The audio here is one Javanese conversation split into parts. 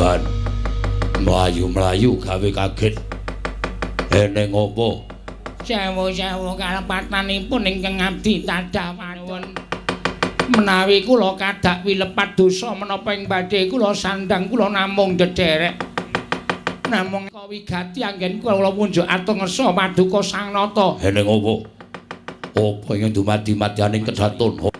Ban mlayu-mlayu gawe kaget. Eneng apa? Sewu-sewu kalepatanipun ingkang abdi tadah panuwun. Menawi kula kadak wilepat dosa menapa ing badhe kula sandang kula namung dederek. Namung kawigati anggen kula munjuk atur ngersa paduka Sang Nata. Eneng apa? Apa ing dumadi-madyaning kedhaton?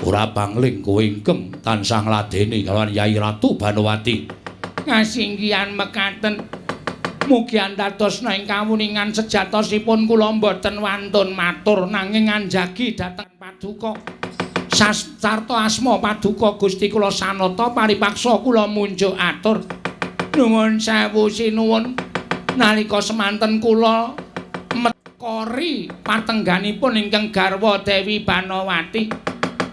Ora pangling kowe ingkang tansah ngladeni kalawan Yai Ratu Banowati. Kasinggihan mekaten mugi andadosna ing kawuningan sejatosipun kula boten wantun matur nanging anjagi dhateng paduka sasarta asma paduka Gusti kula Sanata paripaksa kula munjuk atur nuwun sewu sinuwun nalika semanten kula mekori patengganipun ingkang garwa Dewi Banowati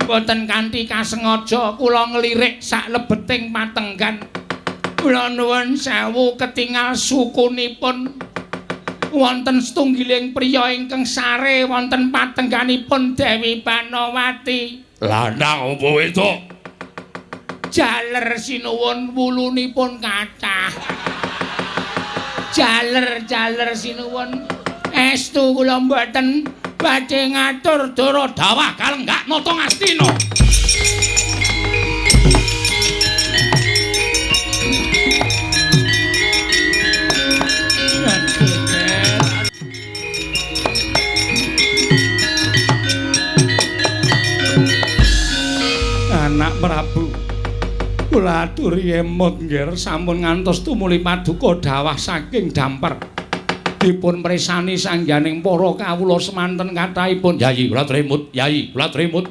boten kanthi kasengaja kula nglirik sak lebeting patenggan. Kula nuwun sewu ketingal sukunipun wonten setunggiling priya ingkang sare wonten patengganipun Dewi Banowati. Lanang apa wedok? Jaler sinuwun wulunipun kathah. Jaler sinuwun estu kula mboten badhe ngatur dara dawah kalenggak nata ngastina. Anak Prabu kula aturi emot nggih sampun ngantos tumuli paduka dawah saking Damper dipun presani sangganing para kawula semanten kathahipun. Yayi kula tremut, Yayi kula tremut.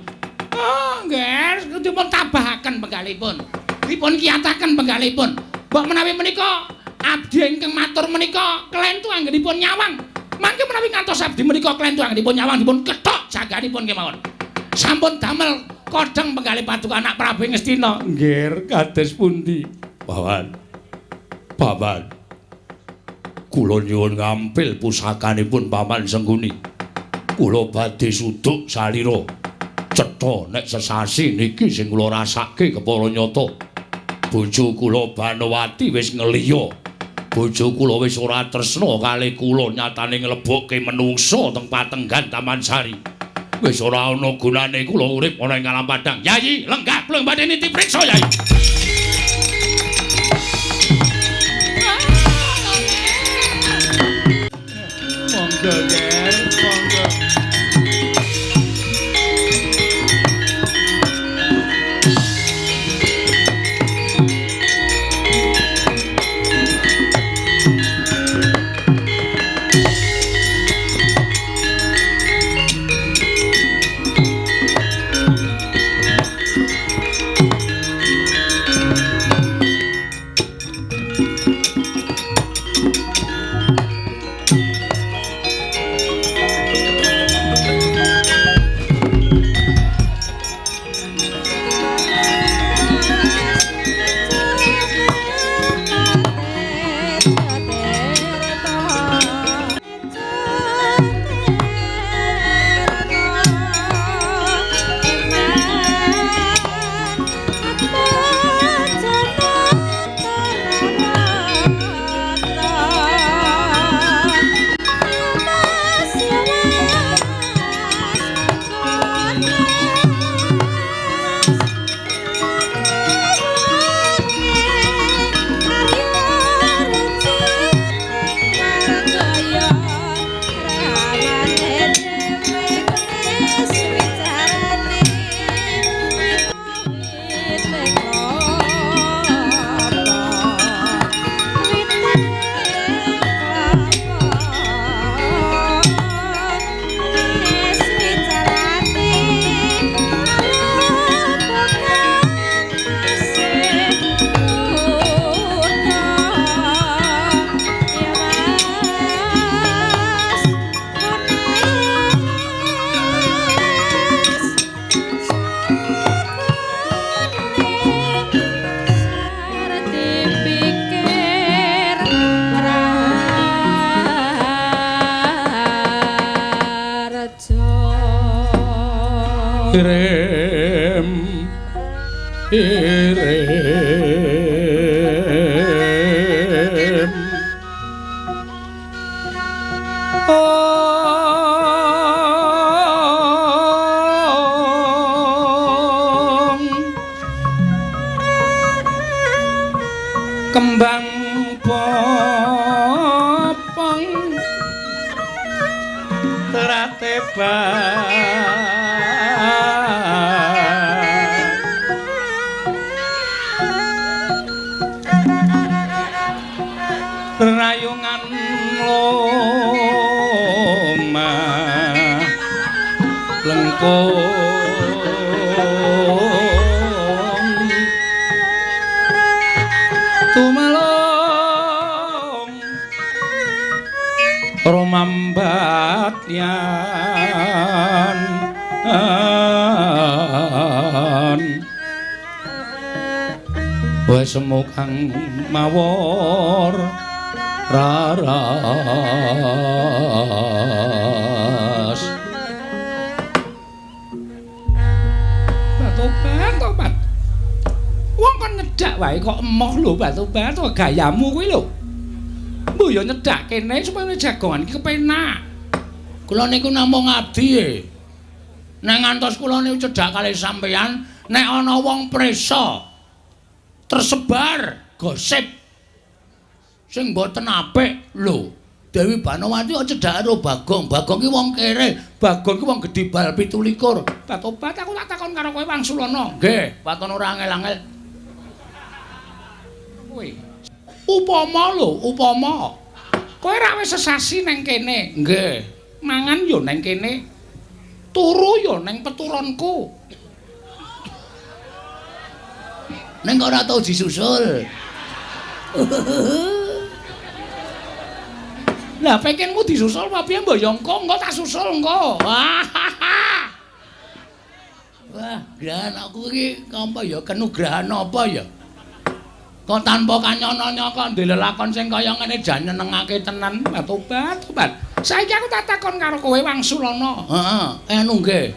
Oh nggih dipun tabahaken penggalipun dipun kiyataken penggalipun mbok menawi menika abdi ingkang matur menika kelentu anggenipun nyawang mangke menawi ngantos abdi menika kelentu anggenipun nyawang dipun kethok jaganipun kemawon sampun damel kodheng penggalih paduka anak Prabu Ngastina. Nggih, kados pundi? Paman. Kula nyuwun ngampil pusakanipun Paman Sengguni. Kula badhe suduk salira. Cetha nek sesasi niki sing kula rasake kepara nyata. Bojo kula Banowati wis ngeliya. Bojo kula wis ora tresna kalih kula nyatane nglebokke menungsa teng patenggan Taman Sari. Wis ora ana gunane kula urip ana ing alam padang. Yayi, lenggah kula badhe niti priksa, Yayi. Monggo, Ger, monggo. Irem kembang popong terateba rayungan loma lengkung tumalong romambat yan wae semukang mawor raras Batobat wong kon nyedak wae kok emoh lho Batobat gayamu kuwi lho mbok yo nyedak kene supaya jagongan iki kepenak kula niku namung abdi nek ngantos kula niku cedak kalih sampeyan nek ana wong presa tersebar gosip sing mboten apik lho Dewi Banowati kok cedak karo Bagong Bagong ki wong kere Bagong ki wong gedhi bal 17 Batobat aku tak takon karo kowe Wangsulana nggih waton ora angel-angel kowe upama lho upama kowe ra wis sesasi nang kene nggih mangan yo nang kene turu yo nang peturonku neng kok ora tau disusul lah pengenmu disusul apa piye mbok yo engko tak susul engko. Wah, grahan aku iki apa ya kenugrahan apa ya? Kok tanpa kanyono kok ndek lelakon sing kaya ngene jan nyenengake tenan. Tobat. Saiki aku tak takon karo kowe Wangsulana. Heeh, nggih.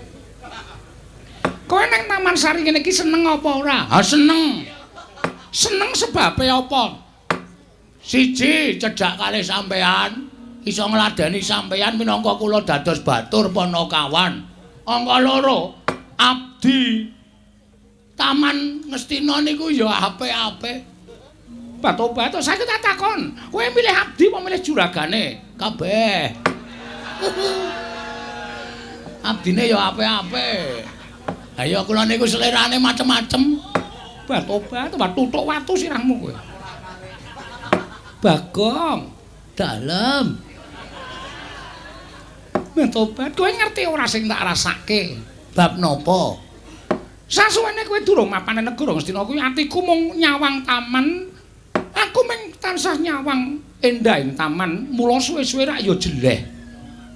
Kowe nang Taman Sari ngene iki seneng apa ora? Ha seneng. Seneng sebabe apa? Siji cedhak kalih sampean. Iso ngladeni sampeyan minangka kula dados batur Panakawan. Angka loro, abdi Taman Ngastina niku ya apik-apik. Batobat saiki tak takon, kowe milih abdi apa milih juragane? Kabeh. Abdine ya apik-apik. Ayo kula niku selerane macem-macem. Batobat tutuk watu sirahmu kowe. Bagong, dalem. Tobat, kowe ngerti ora sing tak rasake? Bab napa? Sasuwene kowe durung mapan negara Ngastina kuwi atiku mung nyawang taman. Aku mung tansah nyawang endahing taman, mula suwe-suwe rak ya jeleh.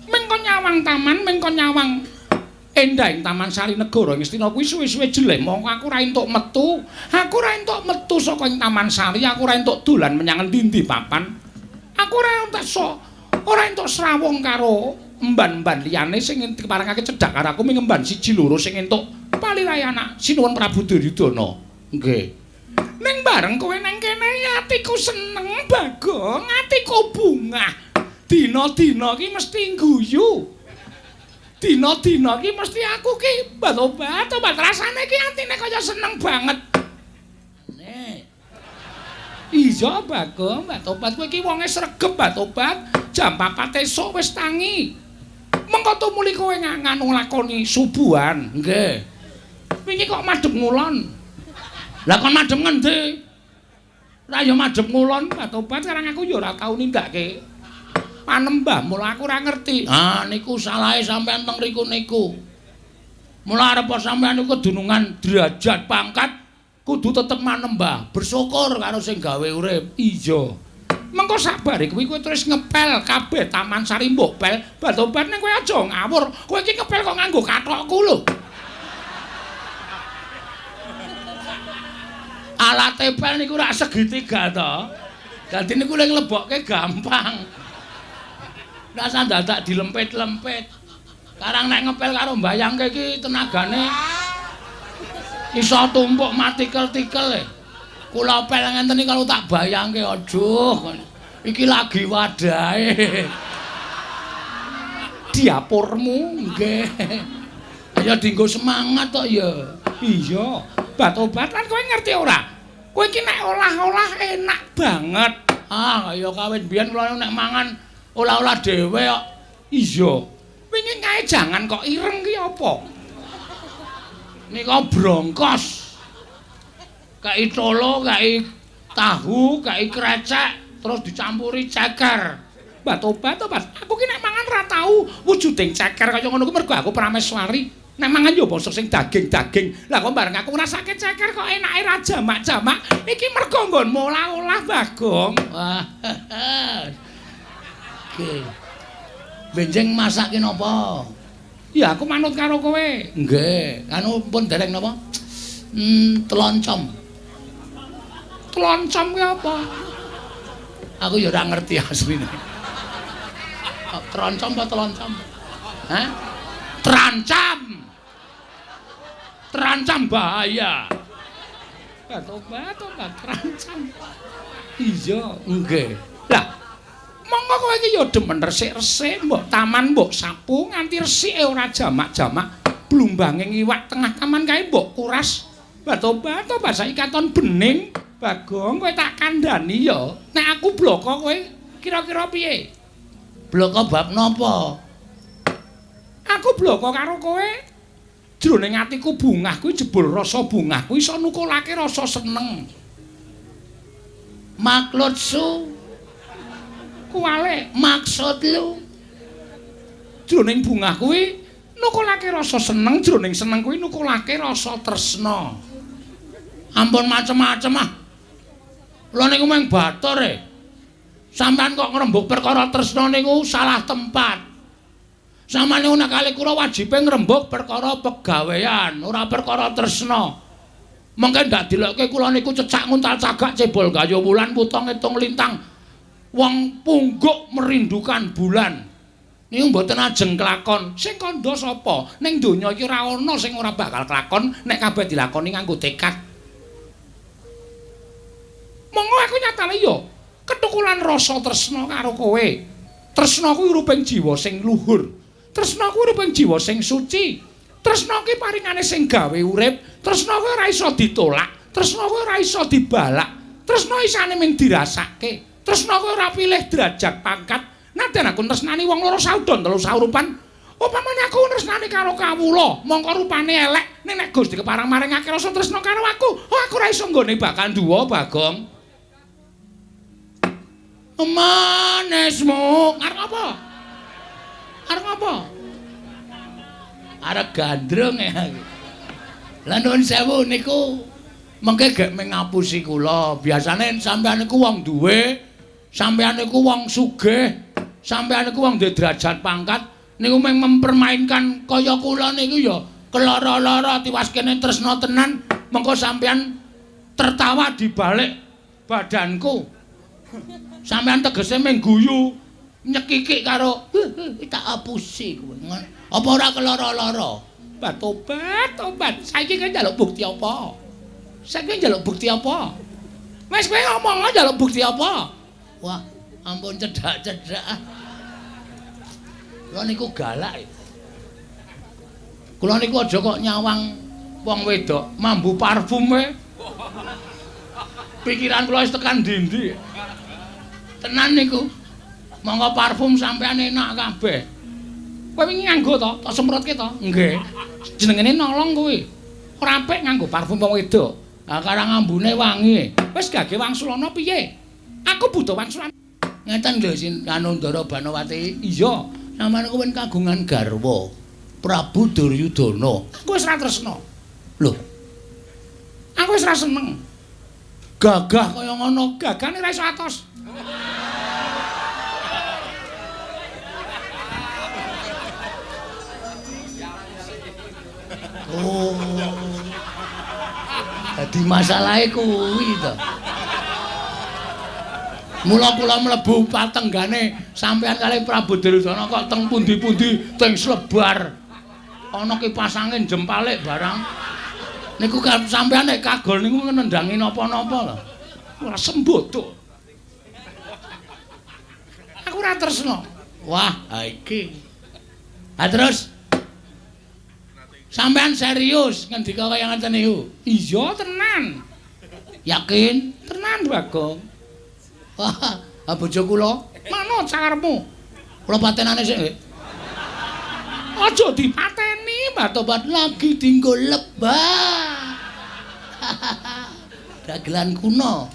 Mung kon nyawang taman, mung kon nyawang endahing Taman Sari negara Ngastina kuwi suwe-suwe jeleh. Mongko aku ora entuk metu. Aku ora entuk metu saka ing Taman Sari, aku ora entuk dolan menyang endi-endi papan. Aku ora entuk srawung karo emban-emban liyane sing keparengake cedhak karo aku ming emban siji loro sing entuk palirayan Sinuwun Prabu Duryudana. Nggih. Ning bareng kowe nang kene atiku seneng Bagong, atiku bungah. Dina-dina iki mesti guyu. Dina-dina iki mesti aku ki Batobat rasane ki atine kaya seneng banget. Iya Bagong, Batobat kowe iki wonge sregep Batobat. Jam 4 esuk wis tangi. Mengko tumuli kowe nganu lakoni subuhan, nggih. Wingi kok madhep ngulon. Lah kon madhep ngendi? Ora ya madhep ngulon, Batobat karang aku ya ora tau nindakake panembah, mula aku ora ngerti. Ah niku salahe sampean teng riku niku. Mula arep sampean niku kedunungan derajat pangkat kudu tetep manembah, bersyukur karo sing gawe urip. Iya. Mengko sabare kuwi kowe terus ngepel kabeh Taman Sari mbok pel. Batobat ning kowe aja ngawur. Kowe iki ngepel kok nganggo kathokku lho. Alat pel niku rak segitiga to. Dadi niku ning lebokke gampang. Ora usah dadak dilempit-lempit. Karang nek ngepel karo mbayangke iki tenagane iso tumpuk matikel-tikel. Kula pel ngenten iki kalau tak bayangke aduh iki lagi wadahe diapurmu nggih ya dienggo semangat kok ya iya Batobat lan kowe ngerti ora Kowe iki nek olah-olah enak banget. Ah, kaya kawit biyen kula nek mangan olah-olah dhewe kok. Iya. Wingi kae jangan kok ireng ki apa? Nika brongkos. Kai colo, kai tahu, kai krecek, terus dicampuri ceker. Tobat. Aku ki nek mangan ra tau wujuding ceker kaya ngono ku mergo aku prameswari. Nek mangan yo basa sing daging-daging. Lah kok bareng aku ngrasake ceker kok enake ra jamak-jamak. Iki mergo nggonmu olah-olah, Bagong. Wah. Oke. Benjing masake napa? Ya aku manut karo kowe. Nggih, anu pun dereng napa? Teloncom. Teloncom ki apa? Aku ya ora ngerti asline. Teroncom apa teloncom? Hah? Terancam. Terancam bahaya. Tobat, terancam. Iya, nggih. Lah, monggo kowe iki ya demen resik-resik, mbok taman mbok sapu nganti resike ora jamak-jamak. Blumbanging iwak tengah taman kae mbok kuras. Tobat, saiki katon bening. Bagong kowe tak kandhani ya. Nek aku bloko kowe kira-kira piye? Bloko bab napa? Aku bloko karo kowe. Jroning atiku bungah kuwi jebul rasa bungah kuwi iso nukulake rasa seneng. Maksudsu kuwale maksud lu. Jroning bungah kuwi nukulake rasa seneng, jroning seneng kuwi nukulake rasa tresna. Ampun macem-macem ah. Lha niku mung batur e. Sampeyan kok ngrembug perkara tresna niku salah tempat. Sampeyan niku nek kali kula wajibe ngrembug perkara pegawean, ora perkara tresna. Mengke ndak dilokke kula niku cecak nguntal cagak cebol gayo wulan putong ngitung lintang. Wong pungguk merindukan bulan. Niku mboten ajeng kelakon. Sing kandha sapa? Ning donya iki ora ana sing ora bakal kelakon nek kabeh dilakoni nganggo tekad. Monggo aku nyatane ya ketukulan rasa tresna karo kowe. Tresna kuwi ruping jiwa sing luhur. Tresna kuwi ruping jiwa sing suci. Tresna kuwi paringane sing gawe urip. Tresna kuwi ora iso ditolak. Tresna kuwi ora iso dibalak. Tresna isane mung dirasake. Tresna kuwi ora pilih derajat pangkat. Nadan aku tresnani wong loro saudon telu saurupan. Upamane aku tresnani karo kawula, mongko rupane elek, nek Gusti keparang maringake rasa tresna karo aku, aku ora iso nggone bakal duwa, Bagong. Manesmu arep apa? Arep apa? Arep gandrung ya. Lah nuwun sewu niku mengke gek mengapusi kula. Biasane sampeyan niku wong duwe, sampeyan niku wong sugih, sampeyan niku wong duwe derajat pangkat, niku mung mempermainkan kaya kula niku ya keloro-loro tiwas kene tresna tenan, mengko sampeyan tertawa di balik badanku. Sampeyan tegese mung guyu nyekikik karo tak apusi kowe. Apa ora keloro-loro? Tobat. Saiki kowe njaluk bukti apa? Saiki njaluk bukti apa? Wis kowe ngomong njaluk bukti apa? Wah, ampun cedak-cedak. Kula niku galak. Kula niku aja kok nyawang wong wedok mambu parfum e. Pikiran kula wis tekan ndi-ndi. Tenan niku. Monggo parfum sampean enak kabeh. Kowe wingi nganggo to? Tak semprotke to? Nggih. Jenengene nolong kuwi. Ora apik nganggo parfum wong wedok. Lah karang ambune wangi. Wis gage wangsulana piye? Aku butuh wangsulan. Ngeten lho Sin Anundara Banowati. Iya, sampeyan kuwi kagungan garwa Prabu Duryudana. Aku wis ra tresna. Lho. Aku wis ra seneng. Gagah kaya ngono, gagane ra iso atos. Oh. Dadi masalahe kuwi to. Mula kula mlebu patenggane sampeyan kalih Prabu Duryudana kok teng pundi-pundi teng Slebar. Ana kipas angin jempalik barang. Niku sampeyan nek kagol niku nendhangi napa-napa lho. Ora sembodho. Aku ora tresna. Wah, ha iki. Ha terus sampeyan serius ngendika kaya ngeten niku? Iya tenan. Yakin? Tenan, Bagong. Wah, bojo kula manut sakarepmu. Kula patenane sik. Aja dipateni, Mbah Tobat lagi dinggo lebah. Dagelan kuno.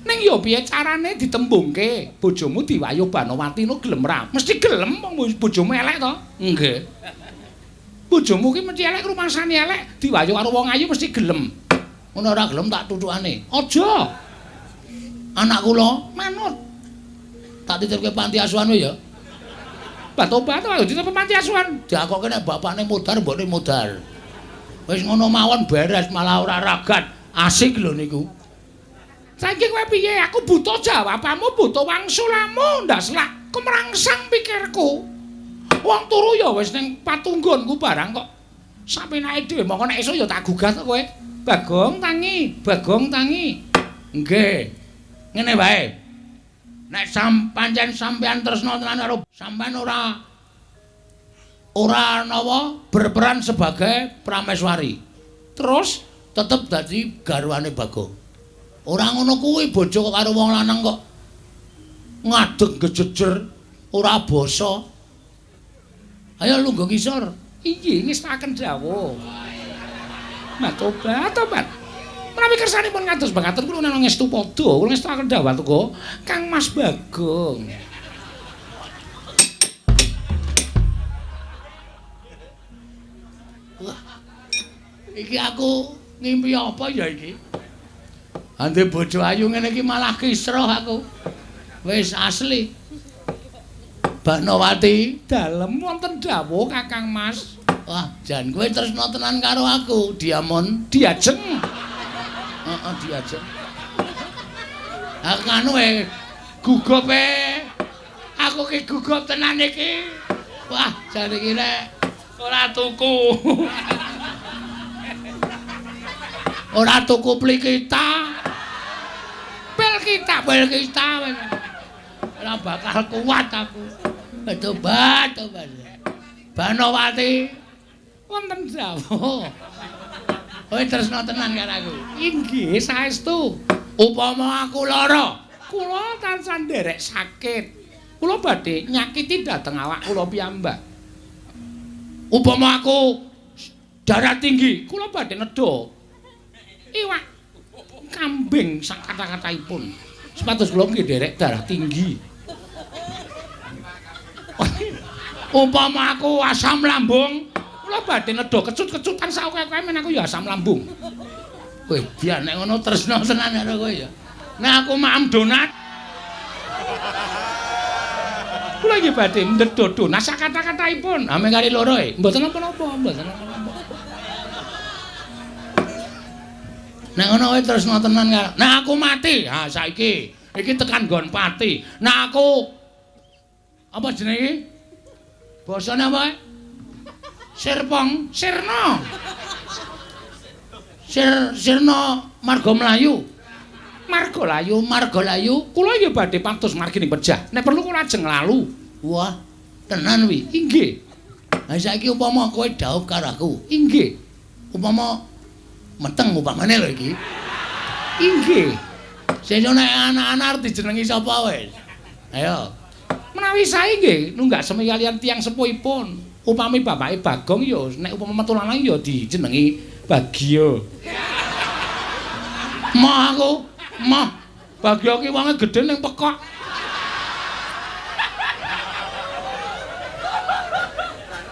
Ning yo piye carane ditembungke? Bojomu diwayuh Banowati no gelem ra? Mesti gelem wong bojomu elek to? Nggih. Bojomu ki mesti elek rumasane elek, diwayuh karo wong ayu mesti gelem. Ngono ora gelem tak tutukane. Aja. Anak kula manut. Tak titipke panti asuhan wae ya. Batobat ayo dititip panti asuhan. Diakoke nek bapakne modar mbokne modar. Wis ngono mawon beres malah ora ragat. Asik lho niku. Saiki kowe piye? Aku butuh jawabanmu, butuh wangsulamu, ndak selak kemrangsang pikirku. Wong turu ya wis ning patunggonku barang kok. Sapenake dhewe mongko nek esuk ya tak gugat kok kowe. Bagong tangi, Bagong tangi. Nggih. Ngene wae. Nek pancen sampean tresna tenan karo sampean ora napa berperan sebagai prameswari. Terus tetep dadi garwane Bagong. Ora ngono kuwi bojo karo wong lanang kok ngadeg gejejer ora basa. Ayo lungguh ngisor. Iya ngestaken dawuh. Mbah Tobat. Menawi kersanipun ngados bangaten kula nang ngestu padha, kula ngestaken dawuh tuku Kang Mas Bagong. Wah. Iki aku ngimpi apa ya iki? Ande bojo ayu ngene iki malah kisruh aku. Wis asli. Banowati, dalem wonten dawuh Kakang Mas. Wah, jan kowe tresna tenan karo aku, Diamon. Diajeng. Heeh, diajeng. Aku anu gugup aku ki gugup tenan iki. Wah, jan iki nek ora tuku. Ora tuku pli kita. Pel kita. Ora bakal kuat aku. Tobat. Banowati. Wonten dawuh. Kowe tresna tenan karo aku. Inggih saestu. Upama aku lara, kula tansah nderek sakit. Kula badhe nyakiti dhateng awak kula piyambak. Upama aku darah tinggi, kula badhe nedha. Iwak kambing sak kata-kataipun. Sepatus kula nggih nderek darah tinggi. Umpama aku asam lambung, kula badhe nedha kecut-kecutan sak akeh men aku ya asam lambung. Kowe dia nek ngono tresna tenan karo kowe ya. Nek aku maem donat. Kula iki badhe ndedha donat sak kata-kataipun. Ame kali loro mboten napa-napa, mboten napa-napa. Nek ngono kowe tresna tenan karo. Nek aku mati, ha saiki iki tekan nggon pati. Nek aku apa jenenge iki? Basane apa? Sirpong, Sirna. Sirna marga mlayu. Marga layu. Kula ya badhe patus margi ning pejah. Nek perlu kula ajeng lalu. Wah, tenan wi. Inggih. Ha saiki upama kowe dhaup karo aku. Inggih. Upama meteng upamane lho iki. Inggih. Sesuk nek anak-anak arep dijenengi sapa wis? Ayo. Menawi sae nggih nunggak semi kalian tiyang sepuhipun. Upami bapake Bagong ya nek upama metu lanang ya dijenengi Bagio. Mah Bagio ki wonge gedhe ning pekok.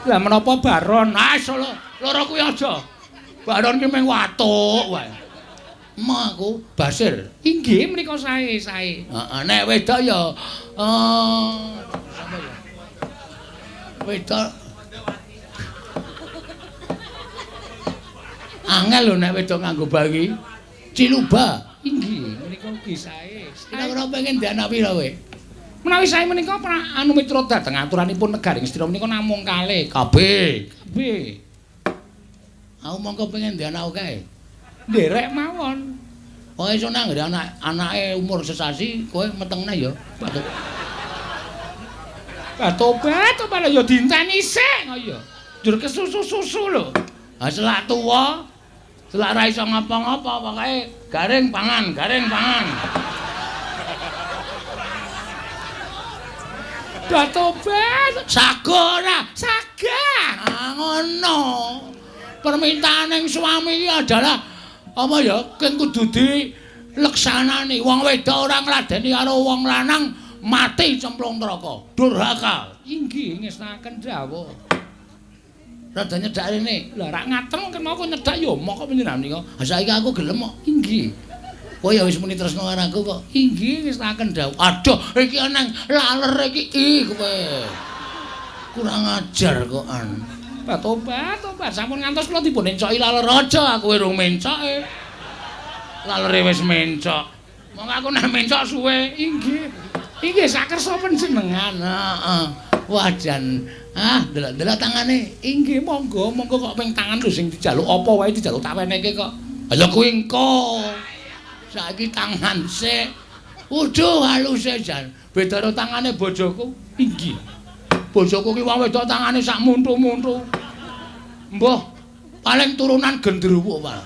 Lah menapa Baron? Ah loro kuwi aja. Baron ki mung watuk wae. Mah aku Basir. Inggih menika sae. Heeh nek wedok ya sapa ya? Wedok. Angel lho nek wedok nganggo bagi. Ciluba. Inggih menika ugi sae. Kira-kira pengen dianak pira kowe? Menawi sae menika anu mitra dhateng aturanipun Negaring Sedira menika namung kalih. Kabeh. Aku mongko pengen dianak kae. Nderek mawon. Pokoke iso nang anake umur sesasi kowe metengna ya. Tobat malah ya dinteni sik kok ya. Njur kesusu-susu lho. Ha selak tuwa Selak ra iso ngapa-ngapa pokoke garing pangan. Batobat, sago ora? Sagah. Ngono. Permintaan yang suami iki adalah apa ya? Keng kudu dileksanani. Wong wedok ora ngladeni karo wong lanang mati cemplung neraka. Durhaka. Inggih ngesnaken dawuh. Rada nyedak rene. Lah rak ngaten kena aku nyedak ya mok kok panjenengan nika. Ha saiki aku gelem kok. Inggih. Kowe ya wis muni tresno karo aku kok. Inggih ngesnaken dawuh. Aduh, iki ana laler iki kowe. Kurang ajar kok an. Tobat. Sampun ngantos kula dipun encoki laler aja aku urung mencoke. Lalere wis mencok. Monggo aku nek mencok suwe. Inggih sakersa panjenengan. Heeh. Wajan. Delok tangane. Inggih monggo kok ping tangan lho sing dijaluk apa wae dijaluk tak weneke kok. Lha kuwi engko. Saiki tangan sik. Waduh halus jan. Beda karo tangane bojoku. Inggih. Bojoku ki wong wedok tangane sak muntu-muntu. Mbah, paling turunan gendruwo wae.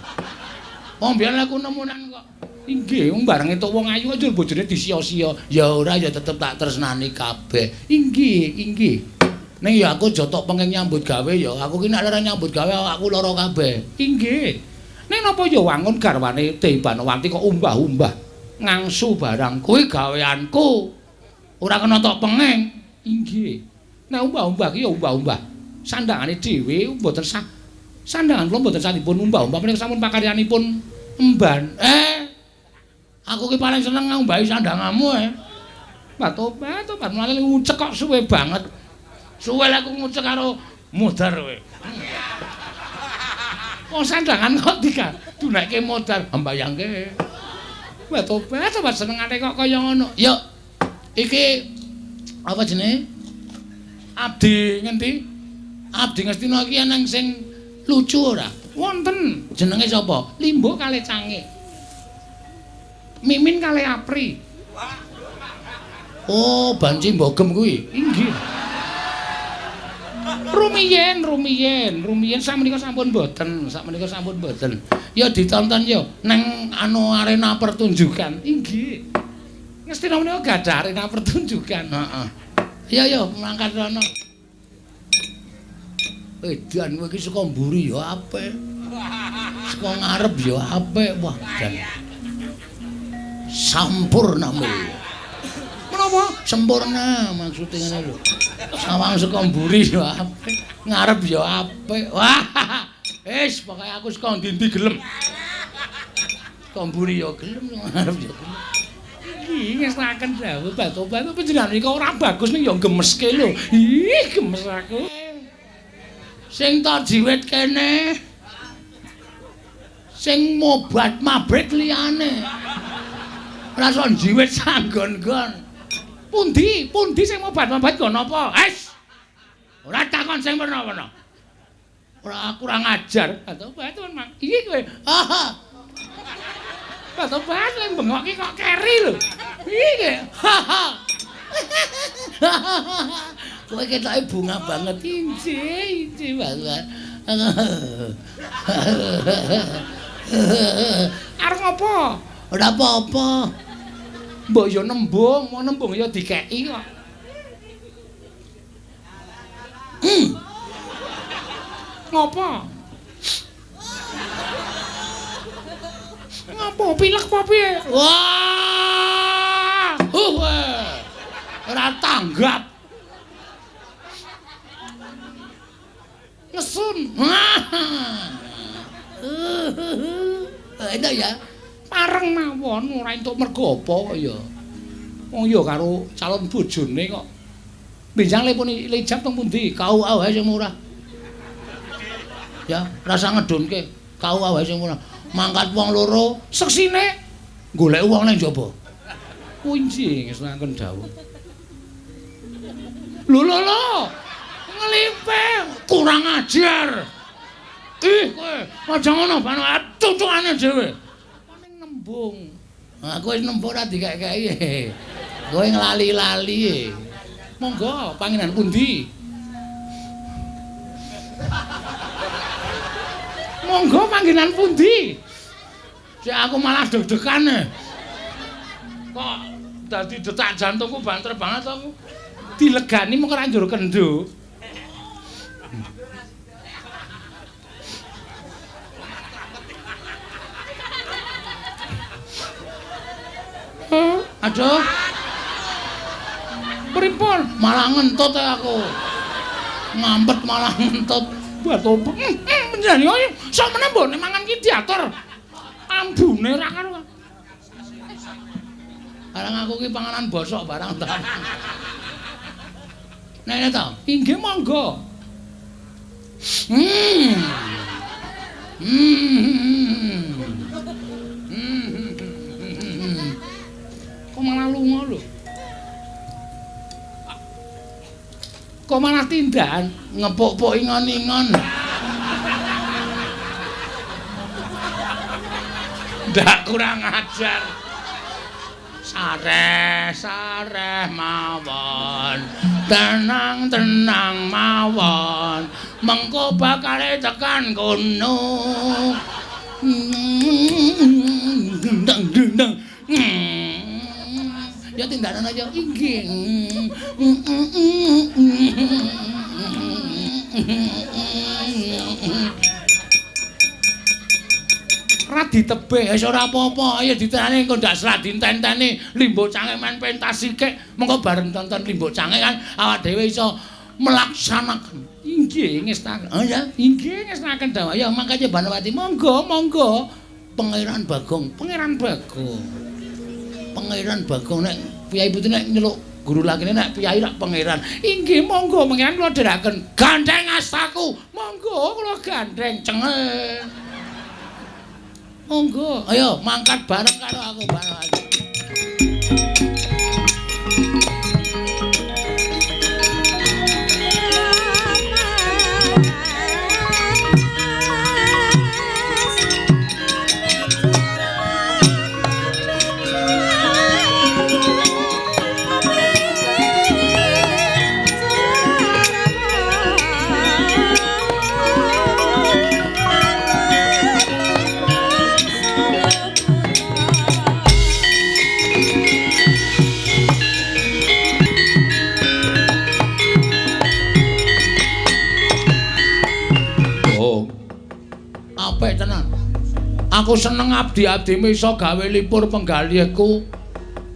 Wong biyen aku nemunan kok. Inggih, wong bareng entuk wong ayu aja bojone disia-sia. Ya ora ya tetep tak tresnani kabeh. Inggih. Ning ya aku jotok pengen nyambut gawe ya. Aku ki nek lara nyambut gawe awakku lara kabeh. Inggih. Ning napa ya wangun garwane Debanawati kok umbah-umbah ngangsu barang kuwi gaweanku. Ora kena tok pengeng. Inggih. Nek umbah-umbah ki ya umbah-umbah. Sandangane dhewe mboten sandangan kula mboten sanipun umbah-umbah menika sampun pakaryanipun emban. Aku ki paling seneng ngumbahi sandanganmu Tobat mulane ngucek kok suwe banget. Suwe aku ngucek karo modar kowe. Wong sandangan kok didunekke modar, mbayangke. Tobat senengane kok kaya ngono. Ya iki apa jenenge? Abdi ngendi? Abdi Ngastina iki ana sing lucu ora? Wonten. Jenenge sapa? Limbo kali Cange. Mimin kali Apri. Oh, Banci Mbogem kuwi. Inggih. Rumiyin sakmenika sampun boten. Ya ditonton ya nang arena pertunjukan. Inggih. Ngastina menika gadah arena pertunjukan. Heeh. Ya mangkat rono. Edan kowe iki saka mburi ya apik. Saka ngarep ya apik. Wah, jan. Sampurna mul. Menapa? Sempurna maksude ngene lho. Sawang saka mburi ya apik, ngarep ya apik. Wah, wis pokoke aku saka ndi-ndi gelem. Saka mburi ya gelem, ngarep ya gelem. Iki ngesnaken dawuh Batobat panjenengan iki ora bagus ning ya gemeske lho. Ih, gemes aku. Sing ta jiwit kene. Sing mobat mabrik liyane. Ora iso jiwit sanggon-gon. Pundi sing mobat-mobat go napa? Ora takon sing pernah-pernah. Ora kurang ajar. Batobat Mang. Iki kowe. Batobat sing bengok iki kok keri lho. Iki. Kowe ketoke bunga banget inci banget. Arep ngopo? Ora apa-apa. Mbok yo nembung, mau nembung yo dikeki kok. Ngopo? Ngopo pilek apa piye? Wah! Ora tanggap. Ngesun. Enak ya. Pareng mawon ora entuk mergo apa ya. Wong ya karo calon bojone kok. Benjang lepun lijab teng pundi? Kau wae sing murah. Ya, rasa ngedunke. Kau wae sing murah. Mangkat wong loro, seksine golek wong nang jaba. Kunci ngesnaken dawuh. Lho. Ngelimpeh, kurang ajar. Kowe aja ngono, ban cucukane dhewe. Ning nembung. Aku wis nembung ora dikek-keki. Kowe nglali-lali. Monggo, pangenan pundi? Monggo panggenan pundi? Cek aku malah deg-degan e. Kok dadi detak jantungku banter banget aku. Dilegani mung ora njur kendho. Aduh. Pripun? Malah ngentut aku. Ngampet malah ngentut. Batu. Menjani kok sok meneh mbone mangan ki diatur. Ambune ra karo. Barang aku ki panganan bosok barang ta. Nek ta, inggih monggo. Kok malah lunga lho. Kok malah tindakan ngepuk-puk ingon-ingon. Ndak kurang ajar. Sareh mawon. Tenang mawon. Mengko bakal tekan kono. Dendang. Ya tindakan aja inggih. Ra ditebih wis ora apa-apa, ya ditane engko ndak serat ditenteni limbuk cange men pentas sithik, mengko bareng tonton limbuk cange kan awak dhewe iso melaksanakan. Inggih ngestaken. Oh ya, inggih ngestaken dawuh. Ya mangkane Banowati monggo. Pangeran Bagong nek piyai putih nek nyeluk guru lakine nek piyai rak pangeran. Inggih monggo pangeran kula dherekaken gandeng astaku. Monggo kula gandeng cengel. Monggo, ayo mangkat bareng karo aku Banowati. Aku seneng abdi-abdi iso gawe lipur penggalihku.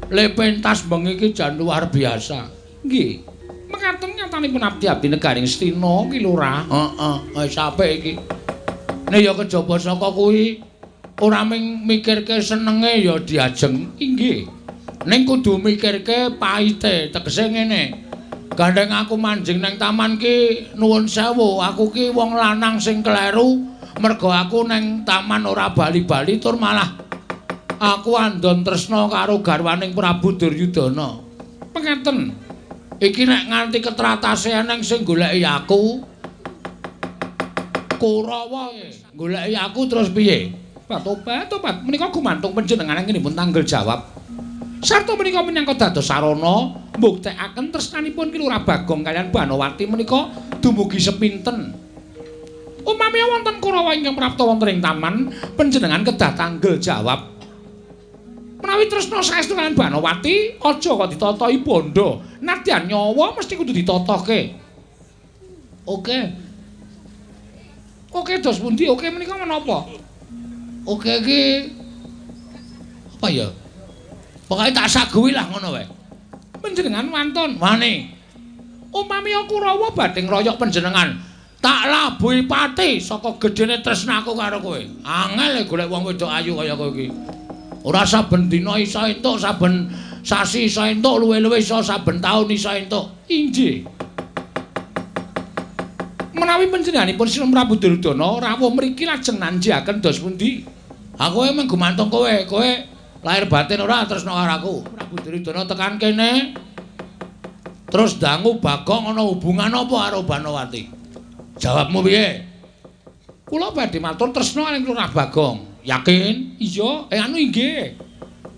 Le pentas bengi iki jan luar biasa. Nggih. Mekaten nyatanipun abdi-abdi negaring Stina ki Lurah. Heeh, wis apik iki. Nek ya kejaba saka kuwi ora ming mikirke senenge ya diajeng. Inggih. Ning kudu mikirke pahite, tegese ngene. Gandeng aku manjing nang taman ki nuwun sewu, aku ki wong lanang sing kleru. Mergo aku neng taman ora bali-bali tur malah aku andon tresna karo garwaning Prabu Duryudana. Pengeten. Iki nek nganti ketratase eneng sing goleki aku. Kurawa goleki aku terus piye? Tobat. Menika gumantung panjenengan nginipun tanggel jawab. Sarta menika minangka dados sarana mbuktekaken tresnanipun Ki Lurah Bagong kaliyan Banowati menika dumugi sepinten. Upami wonten Kurawa ingkang prapta wonten ing taman, panjenengan kedah tanggel jawab. Menawi tresna saestu kaliyan Banowati, aja kok ditatahi bondo. Nadyan nyawa mesti kudu ditatohke. Oke, dos pundi? Oke menika menapa? Oke iki apa ya? Pokoke tak saguhi lah ngono wae. Panjenengan wonten wani. Upami Kurawa badhe ngroyok panjenengan. Tak labuhi pati saka gedene tresnaku karo kowe. Angel golek wong wedok ayu kaya kowe iki. Ora saben dina iso entuk, saben sasi iso entuk, luwe-luwe iso saben taun iso entuk. Inggih. Menawi panjenenganipun Sinten Prabu Duryudana rawuh mriki lajeng nanjiaken dos pundi? Aku emang gumantung kowe. Kowe lahir batin ora tresna karo aku. Prabu Duryudana tekan kene. Terus dangu Bagong ana hubungan apa karo Banowati? Jawabmu piye? Kula badhe matur tresna ning Lurah Bagong. Yakin? Iya, anu inggih.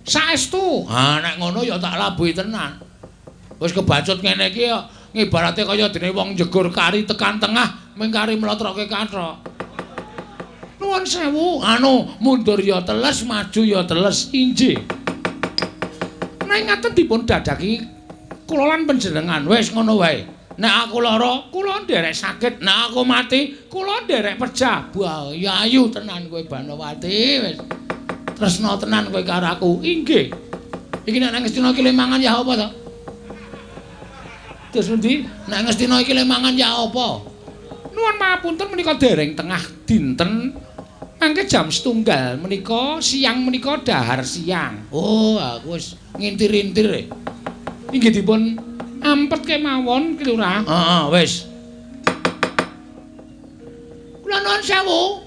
Saestu. Nek ngono ya tak labuhi tenan. Wis kebacut ngene iki ya ngibarate kaya dene wong njegur kari tekan tengah ming kari mlotroke kathok. Nuwun sewu, mundur ya teles, maju ya teles, inggih. Nek ngaten dipun dadaki kula lan panjenengan, wis ngono wae. Nek aku lara, kula nderek sakit. Nek aku mati, kula nderek pecah. Ayu tenan kowe Banowati, wis. Tresna tenan kowe karo aku, inggih. Iki nek nang Ngastina iki le mangan ya apa to? Terus endi? Nek Ngastina iki le mangan ya apa? Nuwun mapunten menika dereng tengah dinten. Mangke jam 1 menika siang menika dahar siang. Oh, aku wis ngintir-intir. Inggih dipun ampet kemawon Ki Lurah. Heeh, wis. Kula nuwun sewu.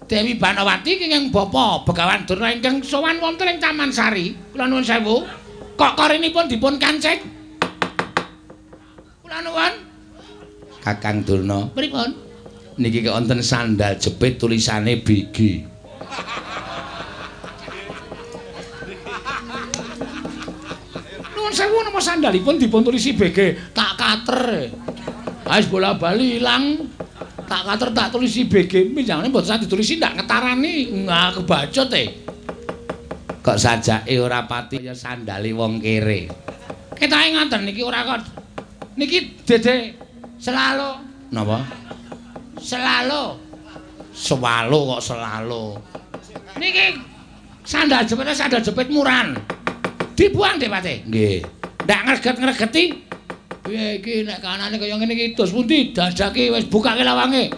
Dewi Banowati kenging Bapa Begawan Durna ingkang sowan wonten ing Taman Sari. Kula nuwun sewu. Kok korinipun dipun kancing? Kula nuwun. Kakang Durna. Pripun? Niki kok wonten sandal jepit tulisane BG. Nuwun sewu nama sandalipun dipun tulisi BG. Tak kater. Wis bola-bali ilang. Tak kater tak tulisi BG. Pinjangane mboten usah ditulisi ndak ngetarani. Nggak kebacut Kok sajake ora pati kaya sandale wong kere. Ketoke ngoten niki ora kok. Niki Dede selalu. Napa? Selalu. Swalo kok selalu. Niki sandal jepit muran. Dibuang deh Pate. Nggih. Ndak ngreget-ngregeti. Piye iki nek kanane kaya ngene iki dos pundi dadake wis bukake lawange.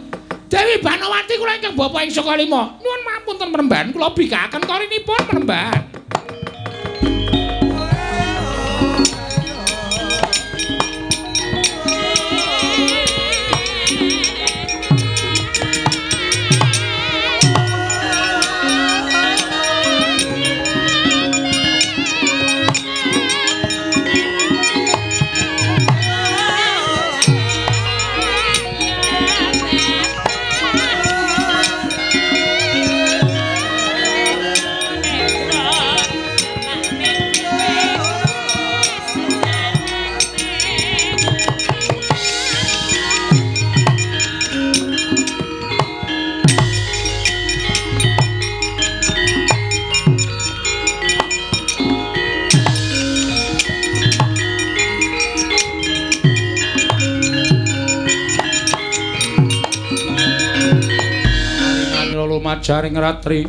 Dewi Banowati kula ingkang Bapa ing Sokalima. Nuwun mapunten Mremban kula bikaken korinipun Mremban. Majaring ratri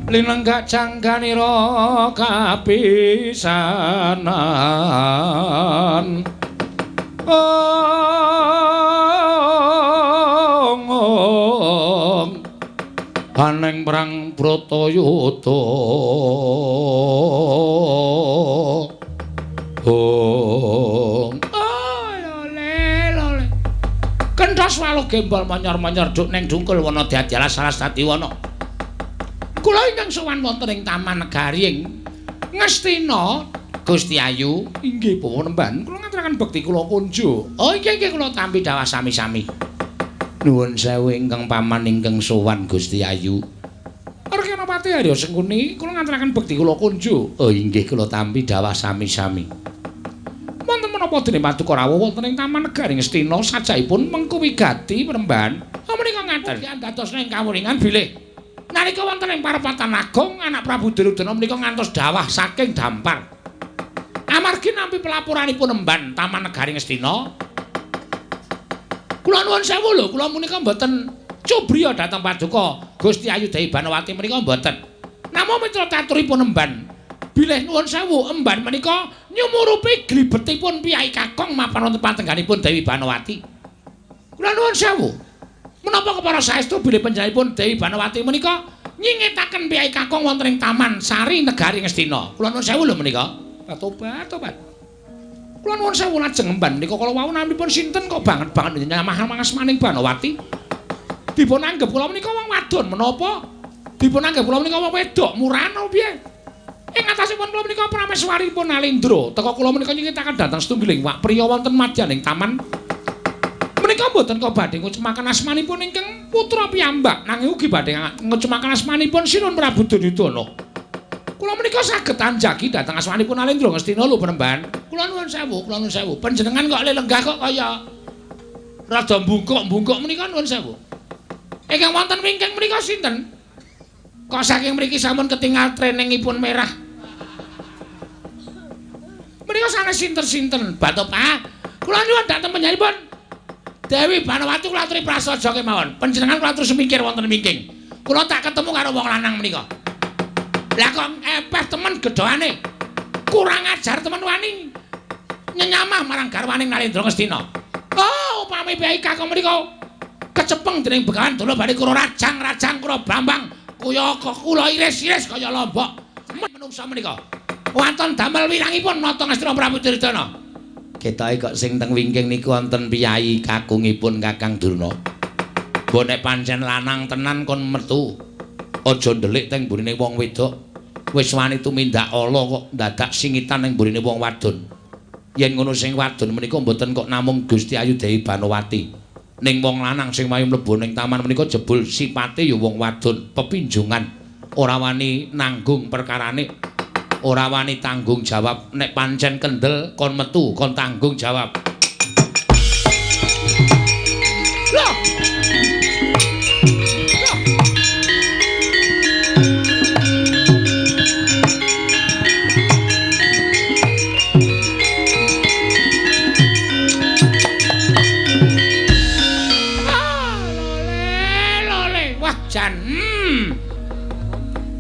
linenggak jangganira kapisanan aneng perang Bratayuda Kenthos waluh gembol manyor-manyor duk ning dungkul wana dadi alas Saraswatiwana. Kula ingkang sowan wonten ing Taman Negari ing Ngastina, Gusti Ayu. Inggih Bawa Nemban, kula ngaturaken bekti kula kunjuk. Oh inggih kula tampi dawah sami-sami. Nuwun sewu ingkang paman ingkang sowan Gusti Ayu. Arkanapati Arya Sengkuni, kula ngaturaken bekti kula kunjuk. Oh inggih kula tampi dawah sami-sami. Wonten menapa dene Paduka Rawuh wonten ing Taman Negari Ngastina sajaipun mengku wigati Mremban. Menika ngaten dados ing kawuringan bilih nalika wonten ing parepatan agung anak Prabu Duryudana menika ngantos dawah saking dampar. Amargi nampi pelapuranipun Mremban Taman Negari Ngastina. Kula nuwun sewu lho, kula menika mboten cubriya dhateng Paduka Gusti Ayu Dewi Banowati menika mboten. Namung mitra taturipun Mremban. Bilih nuwun sewu, emban menika nyumurupi glibetipun Piyai Kakong mapan wonten patengganipun Dewi Banowati. Kula nuwun sewu. Menapa kepara saestu bilih panjenenganipun Dewi Banowati menika nyingetaken Piyai Kakong wonten ing Taman Sari Negari Ngastina. Kula nuwun sewu lho menika. Tobat. Kula nuwun sewu lajeng emban menika kala wau naminipun sinten kok banget nyamah mangasmaning Banowati. Dipun anggep kula menika wong wadon menapa? Dipun anggep kula menika wong wedok murano piye? Ing atasipun kula menika prameswaripun Alendra, teka kula menika nyingetaken dhateng setunggiling wak priya wonten madyaning taman. Menika mboten kok badhe ngucemaken asmanipun ingkang putra piyambak, nanging ugi badhe ngucemaken asmanipun Sinun Prabu Duryudana. Kula menika saged anjagi dhateng asmanipun Alendra Ngastina lho Penemban. Kula nuwun sewu. Panjenengan kok lenggah kok kaya rada mbungkuk menika nuwun sewu. Ingkang wonten wingking menika sinten? Kok saking mriki sampun ketingal trainingipun merah. Menika sanes sinten-sinten? Batopa. Kula nyuwun dhateng panjenenganipun. Dewi Banowati kula aturi prasaja kemawon. Panjenengan kula aturi semingkir wonten wingking. Kula tak ketemu karo wong lanang menika. Lah kok epeh temen gedhoane. Kurang ajar temen wani. Nyenyamah marang garwaning Narendra Ngastina. Oh, upami Kyai Kakang menika kecepeng dening Begawan Dolo badhe kula rajang kula Bambang kula iris-iris kaya lombok. Menungsa menika wonten damel wirangipun nata Ngastina Prabu Duryudana. Ketoke kok sing teng wingking niku wonten piyai kakungipun Kakang Durna. Mbok nek pancen lanang tenan kon metu. Aja ndelik teng mburine wong wedok. Wis wani tumindak ala kok dadak singitan ning mburine wong wadon. Yen ngono sing wadon menika mboten kok namung Gusti Ayu Dewi Banowati. Ning wong lanang sing mayu mlebu ning taman menika jebul sipate ya wong wadon, pepinjungan. Ora wani nanggung perkarane. Ora wani tanggung jawab. Nek pancen kendel kon metu, kon tanggung jawab. Loh. Jan.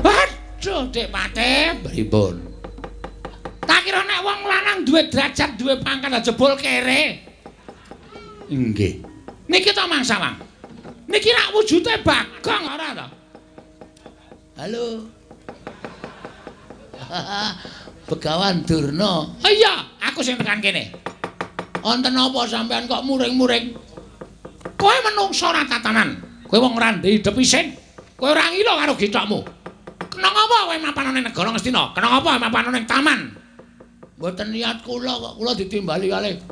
Waduh, Dik Pate, pripun? Tak kira nek wong lanang duwe derajat, duwe pangkat jebul kere. Nggih. Niki to mangsa, Mang. Niki rak wujude Bagong ora to? Halo. Begawan Durna. Iya, aku sing tekan kene. Wonten apa sampean kok muring-muring? Kowe menungso ora tatanan. Kowe wong randhe hidup isin. Kowe ora ngira karo githokmu. Kena ngapa kowe mapan ning negara Ngastina? Kena ngapa mapan ning taman? Mboten niat kula kok kula ditimbali kalih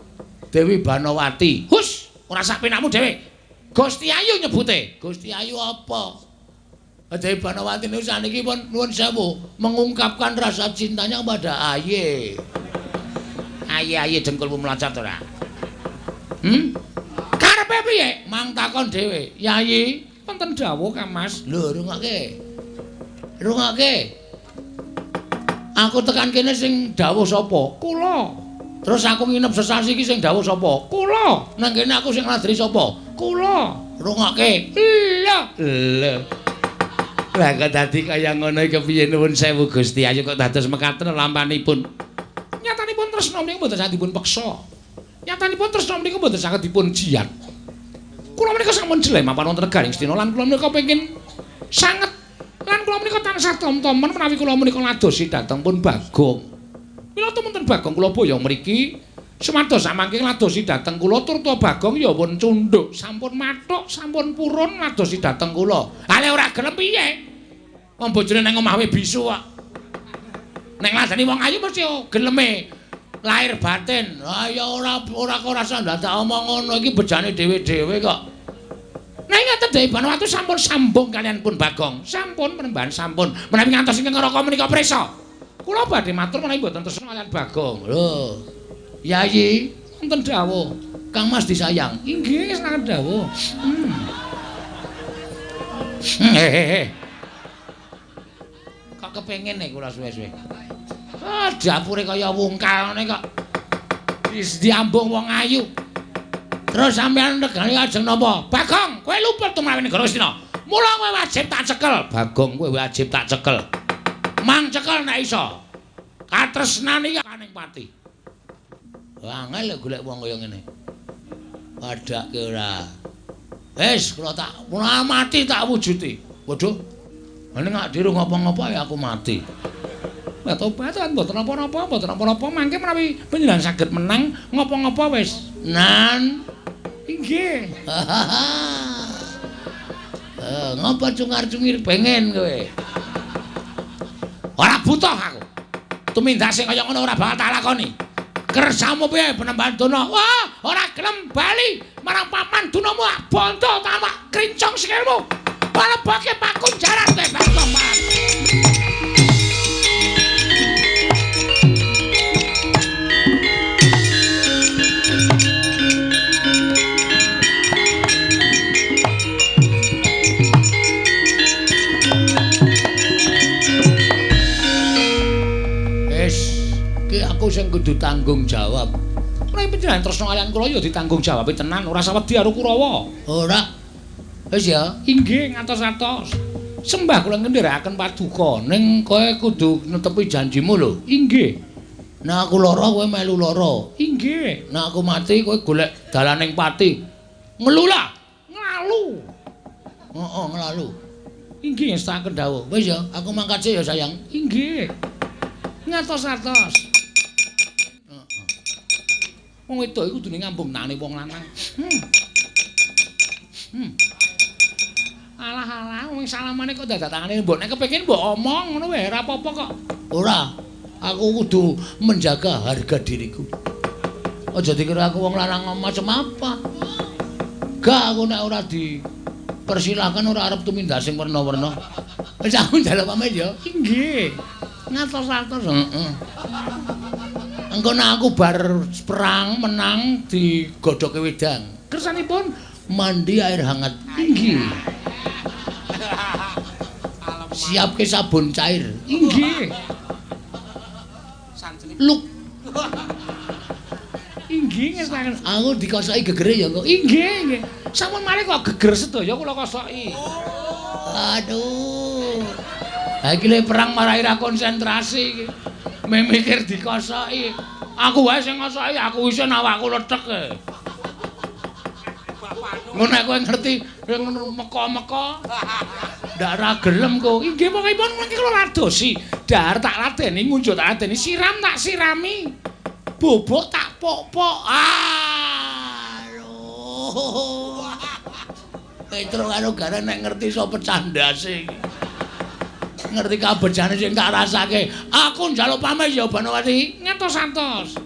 Dewi Banowati. Hus, ora sak penakmu dhewe. Gusti Ayu nyebute. Gusti Ayu apa? Dewi Banowati niku saniki pun nuwun sewu mengungkapkan rasa cintanya kepada Aye. Aye dengkulmu melacat ora? Karepe piye? Mang takon dhewe. Yayi, wonten dawuh Kang Mas. Lho, rungokke. Aku tekan kene sing dawuh sapa? Kula. Terus aku nginep sesasi iki sing dawuh sapa? Kula. Nang kene aku sing ngladri sapa? Kula. Rungokke. Lho. Lah kok dadi kaya ngono iki kepiye nuwun sewu Gusti Ayu kok dados mekaten lampanipun. Nyatanipun tresna menika mboten saged dipun peksa. Nyatanipun tresna menika mboten saged dipun jiat. Kula menika sampun jeleh mapan wonten negaring Astina lan kula menika pengin sanget lan kula menika tansah tom-tomen menawi kula menika ladosi dhateng pun Bagong. Mila temen Bagong kula boyong mriki sumados samangke ladosi dhateng kula turta Bagong ya pun cundhuk, sampun mathuk, sampun purun ladosi dhateng kula. Ale ora gelem piye? Wong bojone nang omah bisu kok. Nek ngladeni wong ayu mesti geleme lahir batin. Ah ya ora kok rasa dadak omong ngono iki bejane dhewe-dhewe kok. Nah ingatan Dewi Banowati sampun sambung kalian pun Bagong. Sampun penembahan sampun. Menawi ngantos ingkang ngraka menika prisa. Kula badhe matur menawi mboten tresna kalian Bagong. Lho. Yayi, wonten dawuh. Kang Mas disayang. Inggih, saken dawuh. Kok kepengin nek kula suwe-suwe. Ah, dapure kaya wungkal ngene kok. Wis diambung wong ayu. Terus sampean negari ajeng napa? Bagong, kowe luput tumrawi negara Astina. Mula kowe wajib tak cekel. Bagong, kowe wajib tak cekel. Mang cekel nek iso. Katresnani kaning pati. Angel golek wong kaya ngene. Padake ora. Wis, kula tak mati tak wujuti. Waduh. Nek gak diru ngapa-ngapa ya aku mati. Lah tobatan mboten napa-napa, mangke menawi panjenengan saged menang ngapa-ngapa wis. Nan. Inggih. Ngapa cungar-cungir pengen kowe? Ora butuh aku. Tumindak sing kaya ngono ora bakal tak lakoni. Kersamu piye Penembahan Dana? Wah, ora gelem bali marang papan dunamu bondo tamak krincong sikilmu. Palebake pakunjaran kowe Bagong. aku sing kudu tanggung jawab. Menawi panjenengan tresna kaliyan kula ya ditanggung jawabe tenan, ora usah wedi karo Kurawa. Ora. Wis ya. Inggih, ngantos-antos. Sembah kula ngendharaken paduka, ning kowe kudu netepi janjimu lho. Inggih. Nek aku lara kowe melu lara. Inggih. Nek aku mati kowe golek dalaning pati. Ngelula, nglalu. Heeh, nglalu. Inggih ngestaken dawuh. Wis ya, aku mangkat sik ya sayang. Inggih. Ngantos-antos. Wong wedok iku kudune ngambung nane wong lanang. Alah-alah, wong salamane kok dadak tangane mbok nek kepengin mbok omong ngono wae ora apa-apa kok. Ora. Aku kudu menjaga harga diriku. Aja dikira aku wong lanang macam apa. Gak aku nek ora dipersilahkan ora arep tumindak sing werna-werna. Wis aku njaluk pamit ya. Inggih. Ngatos-atos. Heeh. Engko nek aku bar perang menang digodhoke wedang. Kersanipun Mandi air hangat. inggih. Siapke sabun cair. Inggih. Luk. Inggih ngestaken. Aku dikosoki gegere ya kok. Inggih, nggih. Sampun malih kok geger sedaya kula kosoki. Aduh. Ha iki le perang marai ra konsentrasi iki. Mikir dikosoki. Aku wae sing ngosoki, aku isin awakku letek e. Ngono nek kowe ngerti meko-meko. Ndak ra gelem kok. Inggih pokokipun mengki kula ladosi. Dahar tak ladeni, ngunjuk tak ladeni, siram tak sirami. Bobok tak pok-pok. Aduh. Petro karo Garen nek ngerti sapa candase iki. Ngerti kabejane sing tak rasake. Aku njaluk pamit ya Banowati. Ngantos-antos.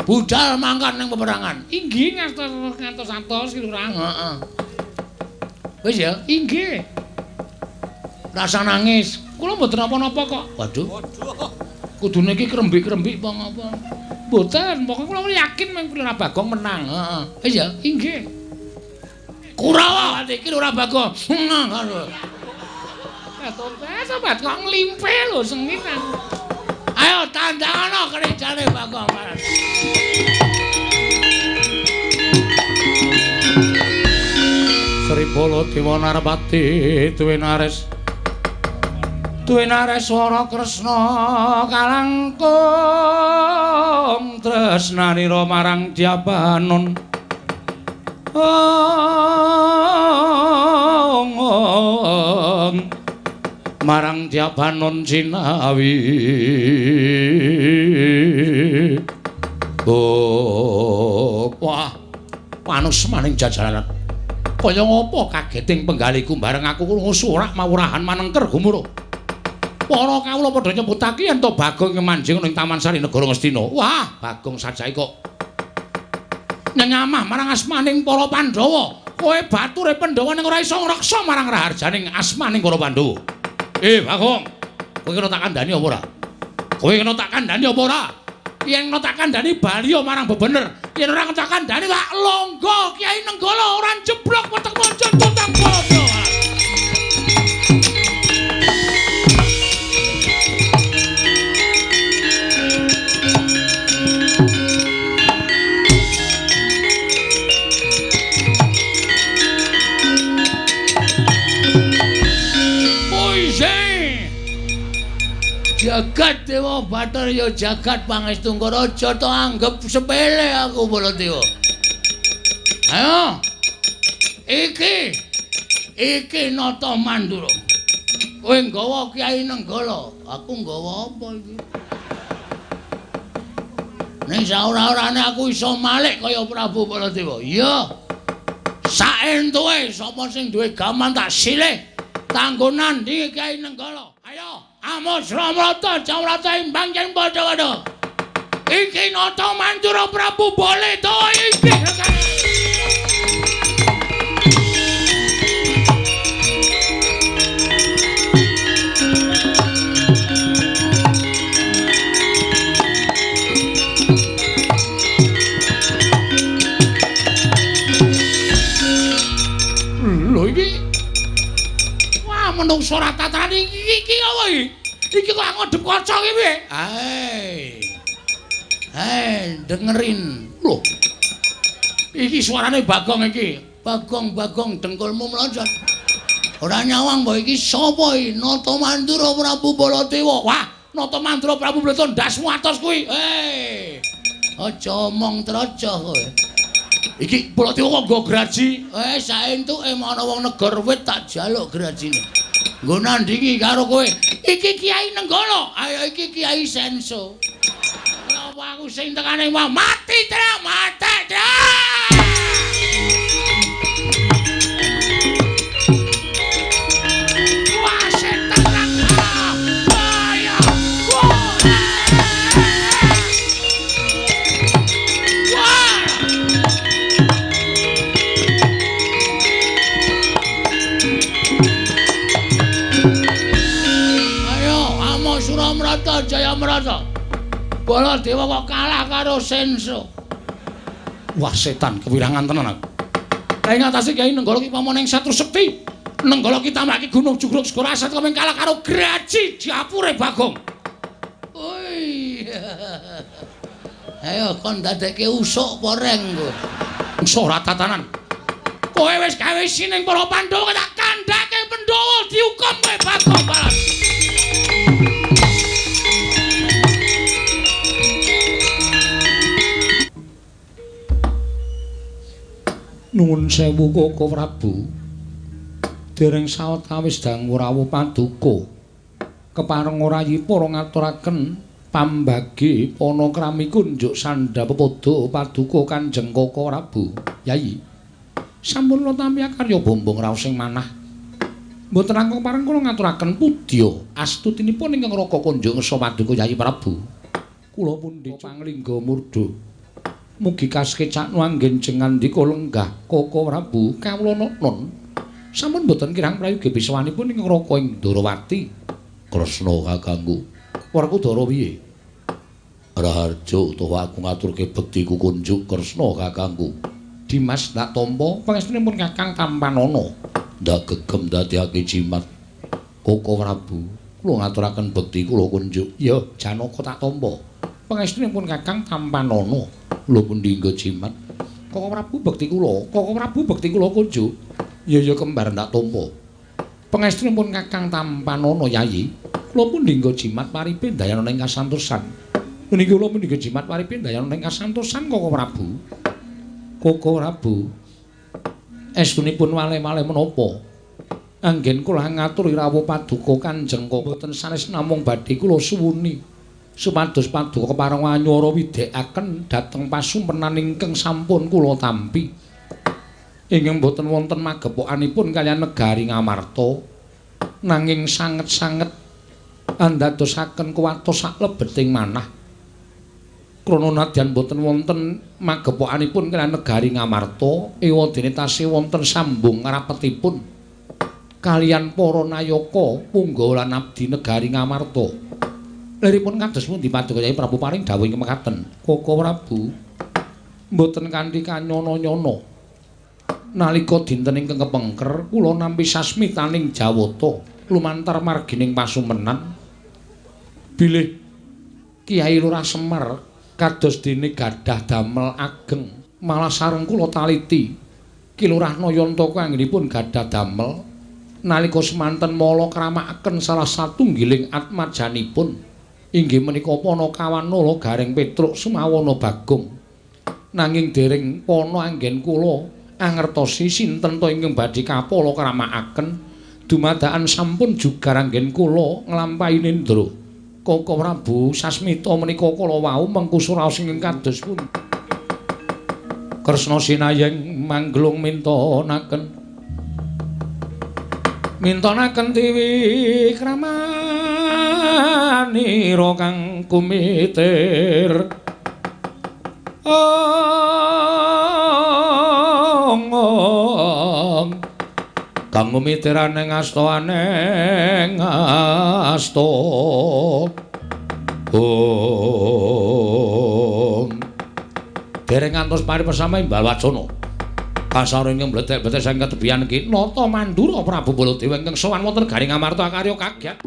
Budal mangkat ning peperangan. Inggih ngantos-antos Ki Lurah. Heeh. Wis ya? Inggih. Rasa nangis. Kula mboten napa-napa kok. Waduh. Kudune iki krembik-krembik apa ngapa? Mboten, pokoke kula yakin meng Lurah Bagong menang. Heeh. Wis ya? Inggih. Kurawa iki Lurah Bagong. Sobat kok nglimpe lho sengit aku. Ayo tandangana kerjane Bagong. Sri Bala Dewa Narpati duwe nares swara Kresna kalangkung tresnanira marang Jabanon. Marang Jabanon Cinawi. Wah, panus maning jajaran. Kaya ngopo kageting penggaliku bareng aku krungu surak mawurahan manengker gumuruh. Para kawula padha nyebutake yen to Bagong manjing ning Taman Sari Negara Ngastina. Wah, Bagong sajake kok nyamah marang asmaning para Pandhawa. Kowe bature Pandhawa ning ora iso ngreksa marang raharjaning asmaning para Pandhawa. Bagong, kowe kena tak kandhani apa ora? Kowe kena tak kandhani apa ora? Yen kena tak kandhani baliya marang bebener. Yen ora kena tak kandhani tak longgo Kyai Nenggala ora jeblok wetek moncon tutang padha. Jagat Dewa Bathara ya jagat pangestu aja to anggap sepele aku Baladewa. Ayo. Iki nata Mandura. Kowe nggawa Kyai Nenggala, aku nggawa apa iki? Ning saora-orane aku iso malik kaya Prabu Baladewa. Iya. Saentuke sapa sing duwe gaman tak silih kanggo nandhingi Kyai Nenggala. Ayo. Amos Ramrata Jamrata imbang yen padha-padha. Iki nata Mandura Prabu Baladewa iki. Lho iki. Wah, menungso ora tataran iki apa iki? Iki kok ngadep kaca iki piye? dengerin. Loh. Iki suarane Bagong iki. Bagong dengkulmu melonjot. Ora nyawang mbok iki sapa iki? Nata Mandura Prabu Baladewa. Wah, Nata Mandura Prabu Baladewa ndasmu atos kuwi. Aja omong traja kowe. Iki Baladewa kok nggo graji? Saentuke ana wong negor wit tak jaluk grajine. Nggo nandingi karo kowe. Iki Kiai Nenggala. Ayo iki Kiai Senso. Apa aku sing tekane mati, Tra, mati, Tra. Suramrata Jayamrata. Baladewa kok kalah karo Senso. Wah, setan kewirangan tenan aku. Ing atase Kyai Nenggala ki pamane Satru Sekti. Nenggala ki tambahke Gunung Jugruk Segara Asat kok kalah karo Graji Japure Bagong. Oi. Ayo kon dadekke usuk apa reng kowe. Usuk ora tatanan. Kowe wis gawe sining para Pandhawa tak kandhake Pandhawa diukum kowe Bagong balas. Nuwun sewu Koko Prabu. Dereng sawetawis dangu rawuh paduka. Kepareng orayi para ngaturaken pambagi ana krami kunjuk sandhapada paduka Kanjeng Koko Prabu. Yai. Sampun kula tampi karya bombong raos sing manah. Mboten langkung pareng kula ngaturaken pudya astutinipun ingkang raka kunjuk ngesa paduka Yai Prabu. Kula pundi panglingga murda. Mugi kaskecak nuanggen jengandika lenggah Koko Prabu kawula non sampun boten kirang prayogi biswanipun ing raka ing Ndarawati. Kresna kakangku. Werkudara piye? Raharja utawa aku ngaturke bektiku kunjuk Kresna kakangku. Dimas ndak tampa pangestunipun Kakang Tampanana. Ndak gegem dadekake jimat. Koko Prabu, kula ngaturaken bekti kula kunjuk. Ya, Janaka tak tampa. Pangestunipun Kakang Tampanana. Lho pundi nggo jimat? Koko Prabu bekti kula kunjuk. Ya kembar ndak tampa. Pangestunipun Kakang Tampanana Yayi, kula pundi nggo jimat paripe dayana ing kasantosan. Menika kula pundi nggo jimat paripe dayana ing kasantosan Koko Prabu. Koko Prabu. Estunipun wale-wale menapa? Anggen kula ngaturi rawuh paduka Kanjeng Koko boten sanes namung badhe kula suwuni. Supados paduka kepareng wanyara widhekaken dhateng pasumpenan ingkang sampun kula tampi. Ingkang boten wonten magepokanipun kaliyan negari Ngamarta nanging sanget-sanget andadosaken kuwatos saklebeting manah. Krana nadyan boten wonten magepokanipun kaliyan negari Ngamarta, ewadene tasih wonten sambung ngrapetipun kaliyan para nayaka punggawa lan abdi negari Ngamarta. Liripun kados pundi paduka Yai Prabu paring dawuh ing mekaten. Koko Prabu mboten kanthi kanyana-nyana. Nalika dinten ingkang kepengker kula nampi sasmitaning Jawata lumantar margining pasumpenan bilih Kyai Lurah Semar kados dene gadah damel ageng malah sareng kula taliti Ki Lurah Nayanta anggenipun gadah damel nalika semanten mala kramakaken salah satunggiling atmajanipun inggih menika Panakawanala Garing Petruk Sumawana Bagong. Nanging dereng pana anggen kula angertosi sinten to ingkang badhe kapala kramakaken dumadakan sampun jugar anggen kula nglampahi nendra. Koko Prabu sasmita menika kala wau mengku suraos ingkang kados pundi. Kresna sinayeng manglung mintonaken dewi kramanira kang kumitir kang kumitirane ngastoane ngasto dereng ngantos paripesame Mbah Wacana kasarene mbletek-bletek saking ketebian iki Nata Mandura Prabu Baladewa ingkang sowan wonten Garing Amarta karya kagyat.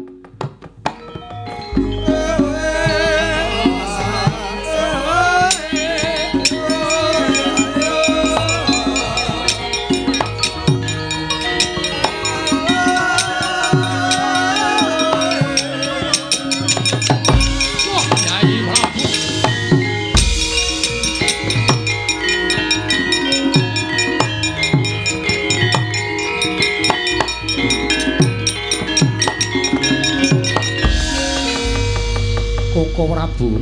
Koko Prabu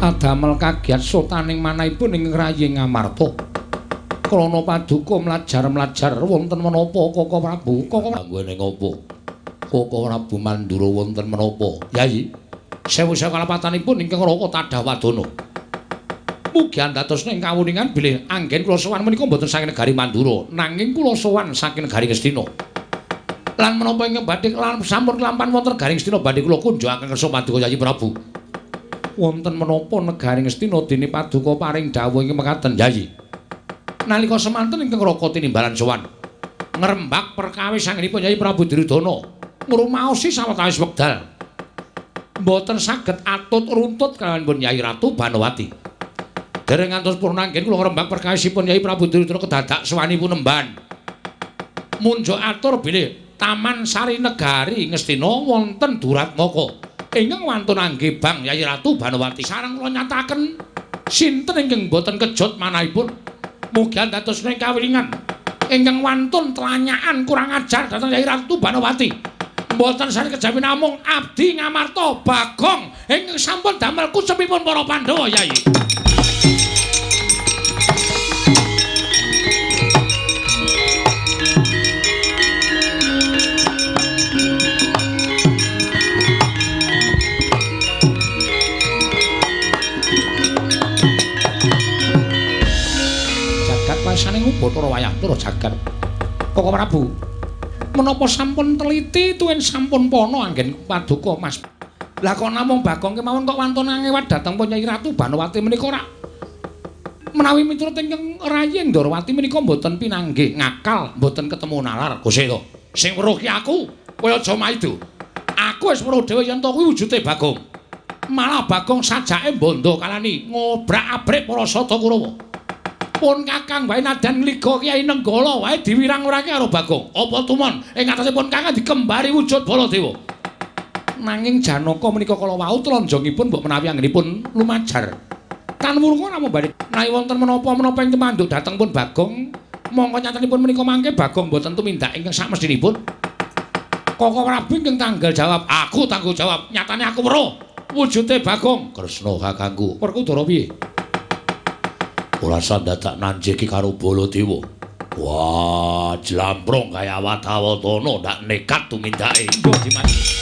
adamel kagiat sotaning manahipun ing Raying Ngamarta. Krana paduka mlajar-mlajar wonten menapa Koko Prabu? Koko Anggone ngopo? Koko Prabu Mandura wonten menapa? Yayi, sewu-sewu kalapatanipun ingkang Raka Tadhawadana. Mugi andhatosna ing kawuningan bilih anggen kula sowan menika mboten saking negari Mandura, nanging kula sowan saking negari Ngastina. Lan menapa ingkang badhe sampun kelampan wonten negari Ngastina badhe kula kunjungaken kersa paduka Yayi Prabu. Wonten menapa negari Ngastina dene paduka paring dawuh ing mekaten Yayi. Nalika semanten ingkang Raka tinimbalan sowan ngrembak perkawis anggenipun Yayi Prabu Duryudana ngrumaosi sawetawis wekdal mboten saged atut runtut kaliyan Yayi Ratu Banowati. Dereng ngantos purna anggen kula ngrembak perkawisipun Yayi Prabu Duryudana kedadak sawanipun nemban. Munjuk atur bilih Taman Sari Negari Ngastina wonten Duratmaka ingkang wantun anggebang Yayi Ratu Banowati. Sareng kula nyataken sinten ingkang boten kejot manahipun. Mugi andhatosna ing kawilingan ingkang wantun telanyakan kurang ajar dhateng Yayi Ratu Banowati. Mboten sami kejawi namung abdi Ngamarta Bagong ingkang sampun damel kucepipun para Pandhawa Yayi. Wasane Bathara Wayahtura jagat. Koko Prabu, menapa sampun teliti tuwin sampun pono anggen paduka Mas. Lah kok namung Bagong kemawon kok wantun ngewat dhateng Yayi Ratu Banowati menika ora menawi miturut ingkang Raying Ndrawati menika mboten pinanggih ngakal, mboten ketemu nalar. Gusti to. Sing weruh ki aku, kowe aja maido. Aku wis weruh dhewe yen to kuwi wujude Bagong. Malah Bagong sajake bondo kalani ngobrak-abrik para Sata Kurawa. Pun Kakang wae nadan liga Kyai Nenggala wae diwirang-wirangi karo Bagong. Apa tumon ing ngatasipun Kakang dikembari wujud Baladewa. Nanging Janaka menika kala wau tlanjongipun mbok menawi anggenipun lumajar. Tan wurunga namung badhe menawi wonten menapa-menapa ing temanduk dhateng pun Bagong, mongko nyatanipun menika mangke Bagong mboten tumindak ingkang samestinipun. Koko Prabu ingkang tanggal jawab, aku tanggung jawab. Nyatane aku weruh wujude Bagong. Kresna kakangku. Werkudara piye? Ora sandadak nanjeki karo Baladewa. Wah, jlamprong kaya Watawatana ndak nekat tumindake. Mbok dimati.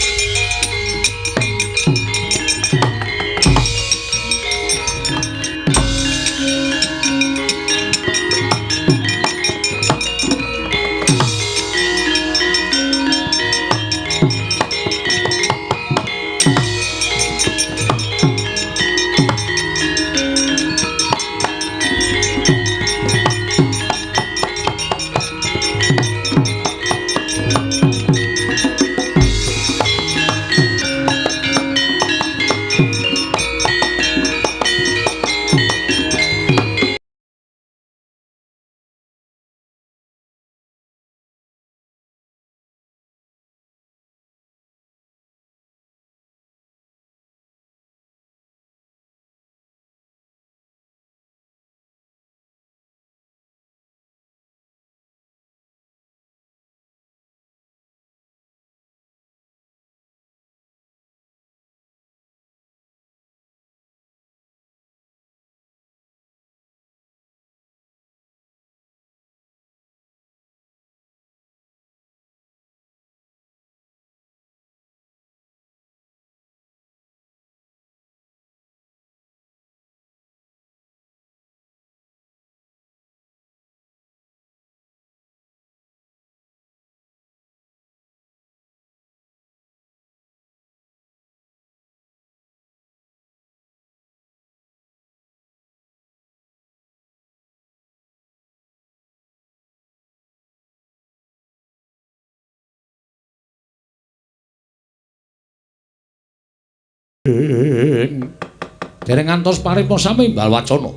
Dereng ngantos paripurna sami mbal wacana.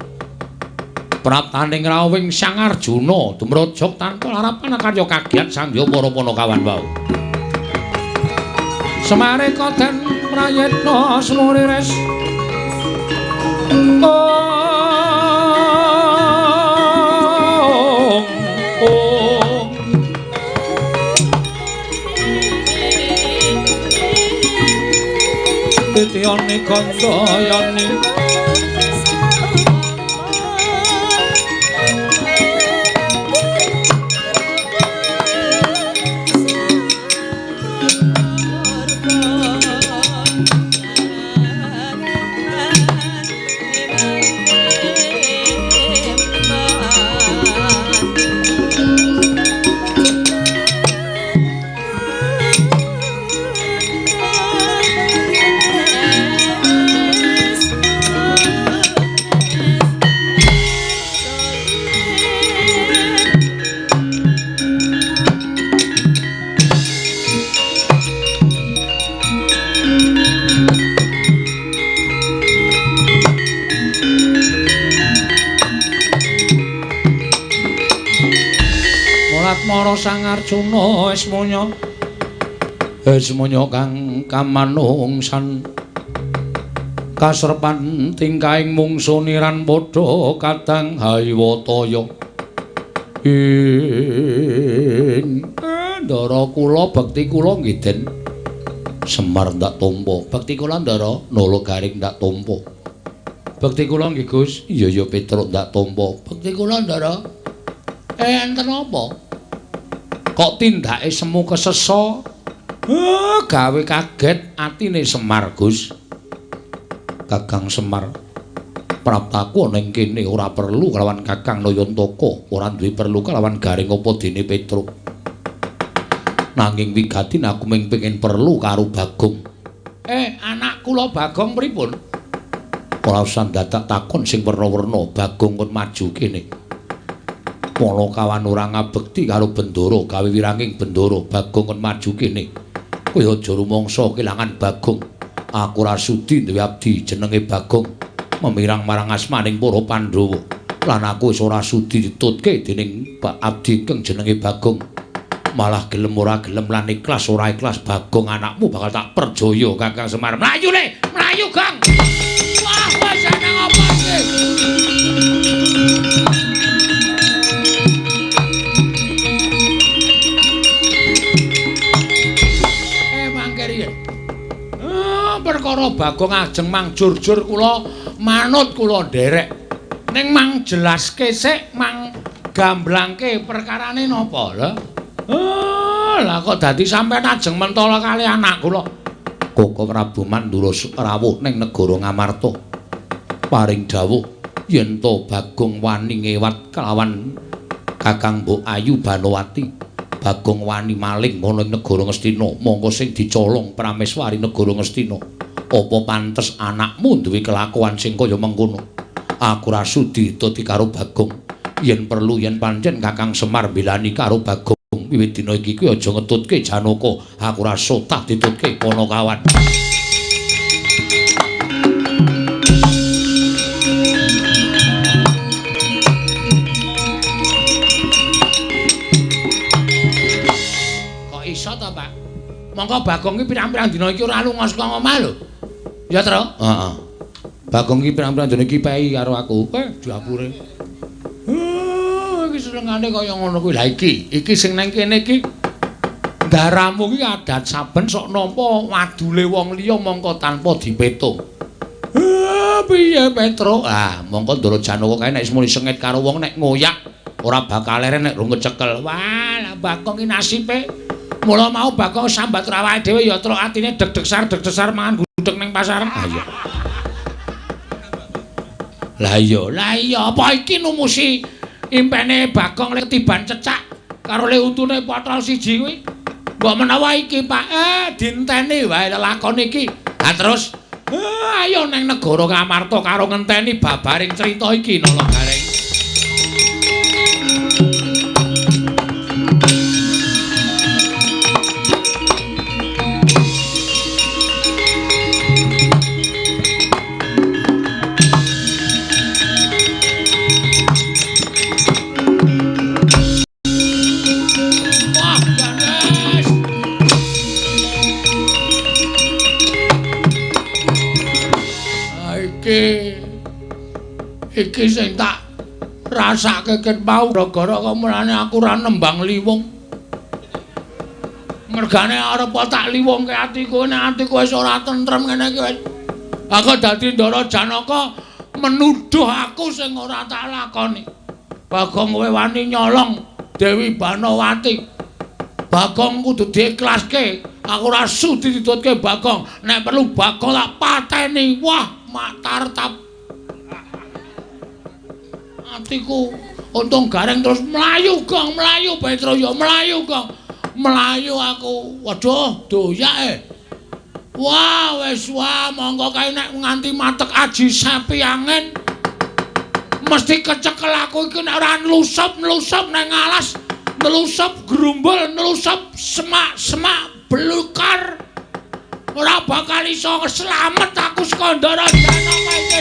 Praptaning rawing Sang Arjuna dumrajog tanpa harapan karya kagiat sangya para Panakawan wau. Semare koden prayitna sluriris. Prasetyane Gandayani Mara Sang Arjuna Esmanya kang kamanungsan kasrepan tingkahing mungsuniran padha kadang haywataya Ndara kula bekti kula nggih Den Semar ndak tampa bekti kula Ndara Nalagaring ndak tampa bekti kula nggih Gus iya Petruk ndak tampa bekti kula Ndara enten apa kok tindake semu kesesa gawe kaget atine Semar Gus Kakang Semar praptaku ana ing kene ora perlu kelawan Kakang Nayantaka ora duwe perlu kelawan Garing apa dene Petruk nanging wigatin aku mung pengin perlu karo Bagong anak kula Bagong pripun ora usah dadak takon sing werna-werna Bagong kon maju kene Mula kawan ora ngabekti karo Bendoro gawe wiranging Bendoro Bagong kon maju kene kowe aja rumangsa kelangan Bagong aku ora sudi duwe abdi jenenge Bagong memirang marang asmaning para Pandhawa lan aku wis ora sudi ditutke dening Pak abdi kang jenenge Bagong malah gelem ora gelem lan ikhlas ora ikhlas Bagong anakmu bakal tak perjaya Kakang Semar mlayu le mlayu Gang wah wis ana ngopo iki perkara Bagong ajeng mang jur-jur kula manut kula nderek ning mang jelaske sik mang gamblangke perkarane napa lho lah kok dadi sampean ajeng mentala kali anak kula Koko Prabu Mandura rawuh ning negara Ngamarta paring dawuh yen to Bagong wani ngewat kelawan Kakang Mbok Ayu Banowati Bagong wani maling ana ing negara Ngastina mongko sing dicolong prameswari negara Ngastina apa pantes anakmu duwe kelakuan sing kaya mengkono aku ra sudi dadi karo Bagong yen perlu yen pancen Kakang Semar mbelani karo Bagong wiwit dina iki kuwi aja ngetutke Janaka aku ra sotah ditutke Panakawan iso to, Pak. Mongko Bagong iki pirang-pirang dina iki ora lunga saka omah lho. Ya, Tru? Heeh. Bagong iki pirang-pirang dina iki pei karo aku. Diapure. Iki senengane kaya ngono kuwi. Lah iki sing nang kene iki ndaramu iki adat saben sok nampa wadule wong liya mongko tanpa dipetung. Piye, Petro? Ah, mongko Ndara Janaka kae nek muni sengit karo wong nek ngoyak ora bakal leren nek rung kecekel. Wah, lah Bagong iki nasibe mula mau Bagong sambat awake dhewe ya truk atine deg-degsar mangan gudeg ning pasar. Lah iya apa iki numusi impene Bagong lek ketiban cecak karo le untune potol siji kuwi. Mbok menawa iki Pak dinteni wae lakon iki. Ha terus ayo nang negara Ngamarta karo ngenteni babaring crita iki Nalagaring. Iki sing tak rasake ket mau gara-gara kemulane aku ora nembang liwung. Mergane arep tak liwungke atiku nek atiku wis ora tentrem ngene iki wis Aku dadi Ndara Janaka menuduh aku sing ora tak lakoni. Bagong kowe wani nyolong Dewi Banawati. Bagong kudu diikhlaske. Aku ora sudi ditutke Bagong. Nek perlu Bagong tak pateni. Wah, mak tartap. Atiku untung gareng terus mlayu Gong, mlayu Petroyo, mlayu Gong. Mlayu aku. Waduh, doyak Wah, wis monggo kae nek nganti matek aji sapi angin. Mesti kecekel aku iki nek ora nlusup nang alas, nlusup grumbul, nlusup semak-semak belukar. Ora bakal iso slamet aku saka Ndara Janaka iki.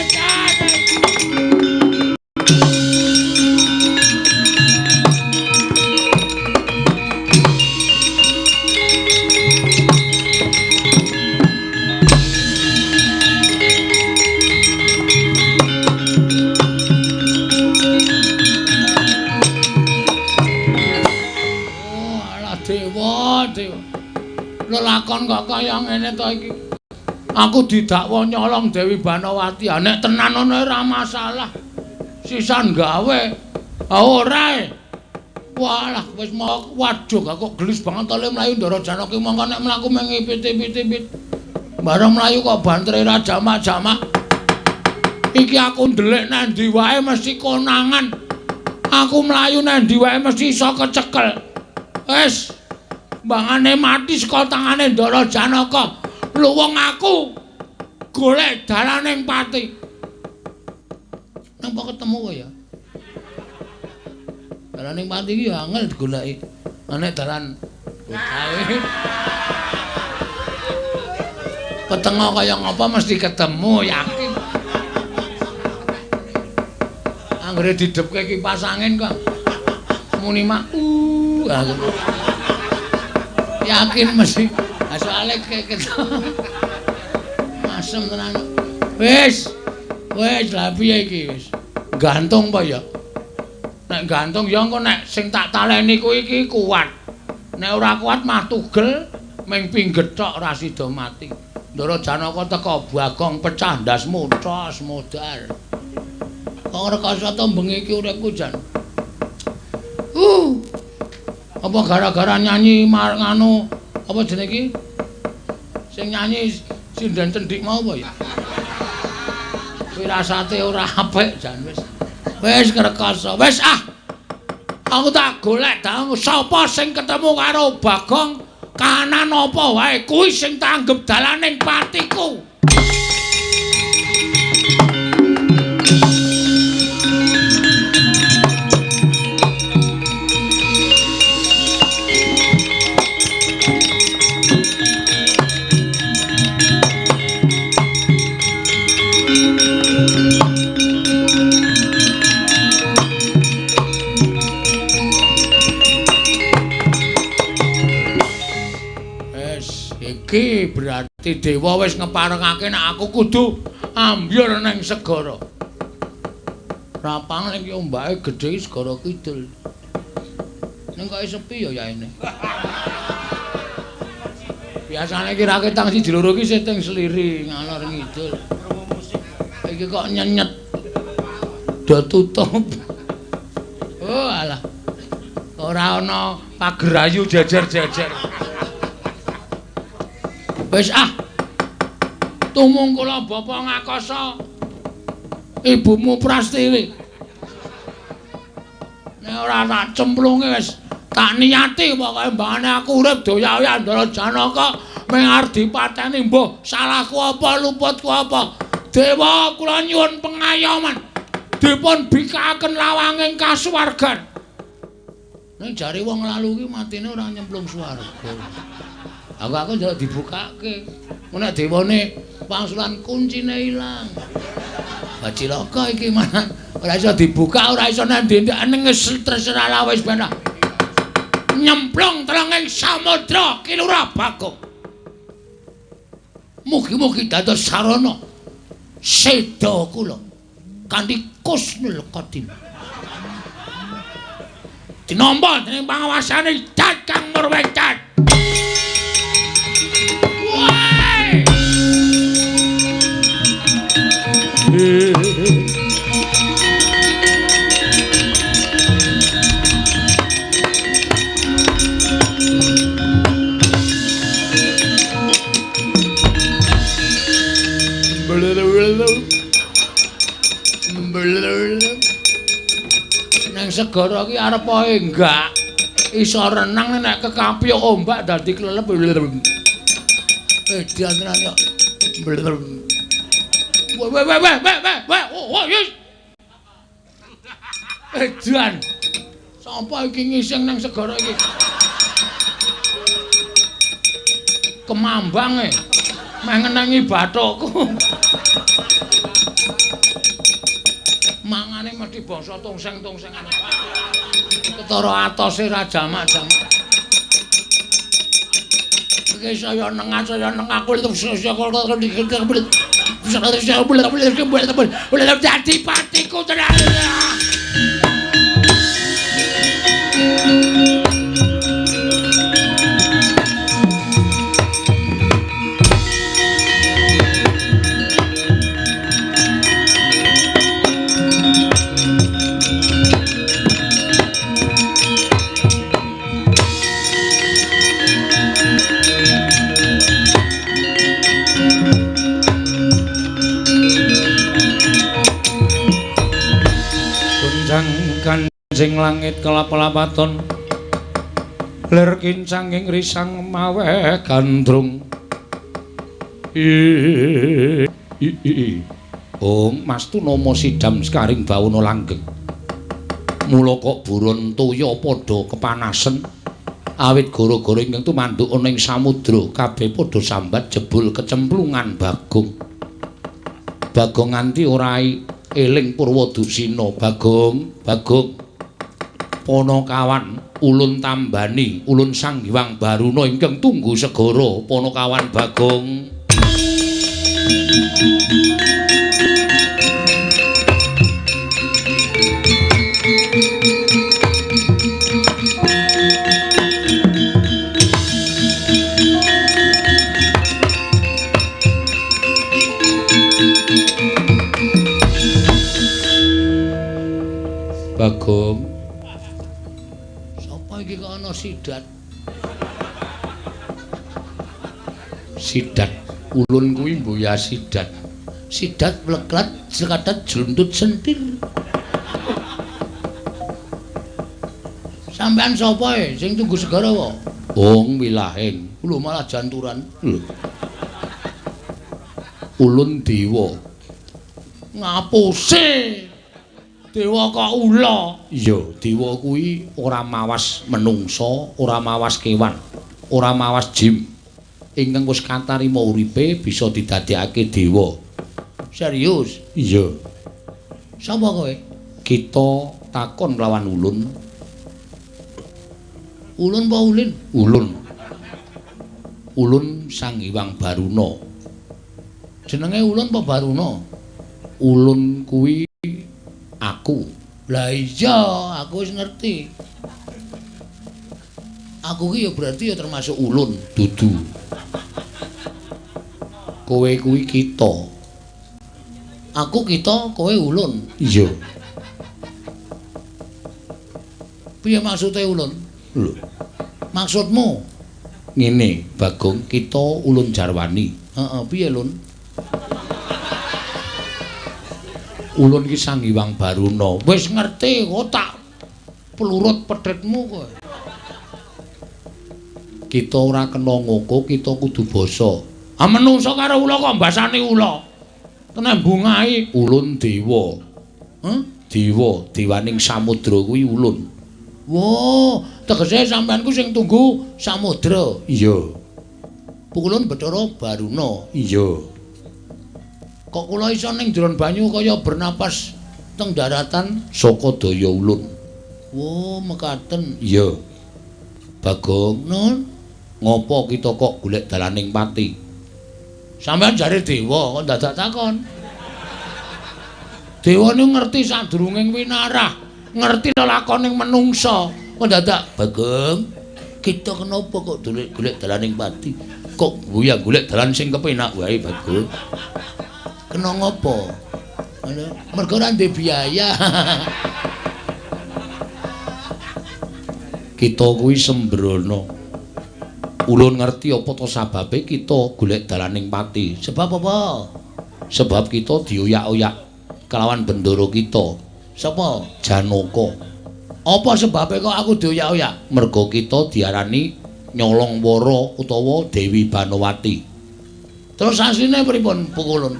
Lelakon kok kaya ngene to iki. Aku didakwa nyolong Dewi Banawati. Nek tenan ngono ora masalah. Sisan gawe. Ora. Walah wis mau waduh kok gelis banget tole mlayu Ndara Janaka mongko nek mlaku mengipit-ipit. Bareng mlayu kok bantre ra jamak-jamak. Iki aku ndelik nang ndi wae mesti konangan. Aku mlayu nang ndi wae mesti iso kecekel. Wis bangane mati saka tangane Ndara Janaka. Lho wong aku golek dalaning pati. Napa ketemu kok ya? Dalaning pati iki ya angel digoleki. Nek dalan kae. Petengo kaya ngapa mesti ketemu, yakin. Anggere didepke kipas angin kok. Muni mak yakin mesti soalnya ketemu asem tenan wis lah piye iki wis gantung apa ya nek gantung ya engko nek sing tak taleni kuwi iki kuat nek ora kuat mah tugel ming pingget tok ora sida mati Ndara Janaka teka Bagong pecah ndasmu tos modal kok rekoso to bengi iki uripku jan apa gara-gara nyanyi nganu apa jenenge iki sing nyanyi sinden cendik mau apa ya firasate ora apik jan wis krekoso wis aku tak golek dang sapa sing ketemu karo Bagong kahanan apa wae kuwi sing tak anggap dalaning patiku. Iki berarti dewa wis ngeparengake nek aku kudu ambyur ning segara. Rapang ning ombake gedhe segara kidul. Ning kok sepi ya yaene. Biasane iki ra ketang siji loro iki seteng sliri ngalor ngidul. Iki kok nyenyet. Do tutup. Oh alah. Ora ana pagerayu jejer-jejer. Wis tumungkula Bapa Ngakasa ibumu Prastiwi nek ora tak cemplunge wis tak niati pokoke mbane aku urip doya-oya Ndara Janaka mung arep dipateni mbuh salahku apa luputku apa dewa kula nyuwun pengayoman dipun bikakaken lawanging kasuwargan nek jare wong lalu iki matine ora nyemplung swarga. Aku njaluk dibukake. Nek dewane pangsulan kuncine ilang. Bacilaka iki manan ora iso dibuka, ora iso nandhi ning terserah wis ben. Nyemplung telenging samudra Kilura Bagong. Mugi-mugi dados sarana seda kula kanthi Kusnul Qadim. Dinampa dening pangawasane Kakang Murwecat. Nang segara iki arep ae enggak iso renang nek kekapyuk ombak dadi klelep. Edan tenan yo. Weh. Oh, yes. Edan. Sapa iki ngising nang segara iki? Kemambang e. Meh ngenengi bathukku. Mangane mesti basa tongseng-tongseng. Ketara atose ra jamak-jamak. Iki saya nengah aku itu boleh jadi patiku tenan. Kanjeng langit kelap-lapaton ler kincang ing risang mawe gandrung Mastu nama sidam sekaring bawana langgeng mula kok buron toya padha kepanasen awit gara-gara ingkang tumanduk ana ing samudra kabeh padha sambat jebul kecemplungan Bagong nganti ora eling Purwadusina. Bagong Panakawan ulun tambani ulun Sang Hyang Baruna ingkang tunggu segara Panakawan Bagong. Bagong. Sapa iki kok ana sidat? Sidat ulun kuwi mboya sidat. Sidat pleklat sekatat jluntut sentir. Sampean sapa sing tunggu segara kok? Wong wilahing. Lho malah janturan. Lho. Ulun dewa. Ngapuse? Dewa kok ula? Iya, dewa kuwi ora mawas menungsa, ora mawas kewan, ora mawas jim. Ingkang wis katarima uripe bisa didadekake dewa. Serius? Iya. Sapa kowe? Kita takon lawan ulun. Ulun apa ulin? Ulun. Ulun Sang Hyang Baruna. Jenenge ulun apa Baruna? Ulun kuwi aku. Lah iya, aku wis ngerti. Aku ki ya berarti ya termasuk ulun, dudu. Kowe kuwi kita. Aku kita, kowe ulun. Iya. Piye maksude ulun? Lho. Maksudmu? Ngene, Bagong, kita ulun Jarwani. Heeh, piye, Lun? Ulun ki Sang Hyang Baruna. Wis ngerti kok tak pelurut pedhetmu kowe. Kita ora kena ngoko, kita kudu basa. Ah menungsa karo ula kok mbasani ula. Tenan bungai ulun dewa. Dewa, dewaning samudra kuwi ulun. Wo, tegese sampeanku sing tunggu samudra. Iya. Ulun Bathara Baruna. Iya. Kok kula iso ning jeron banyu kaya bernapas teng daratan saka daya ulun. Wo, mekaten. Iya. Bagong, nun, ngopo kita kok golek dalaning pati? Sampeyan jare dewa kok dadak takon. Dewa niku ngerti sadurunging winarah, ngerti lelakoning menungsa. Kok dadak Bagong, kita kenapa kok golek dalaning pati? Kok guyang golek dalan sing kepenak wae Bagong. Kena ngopo? Mergo ora ndek biaya. Kita kuwi sembrono. Ulun ngerti apa to sababe kita golek dalaning pati. Sebab apa? Sebab kita dioyak-oyak kelawan bendoro kita. Sapa? Janaka. Apa sebabe kok aku dioyak-oyak? Mergo kita diarani Nyolong Wara utawa Dewi Banowati. Terus asline pripun Pukulun?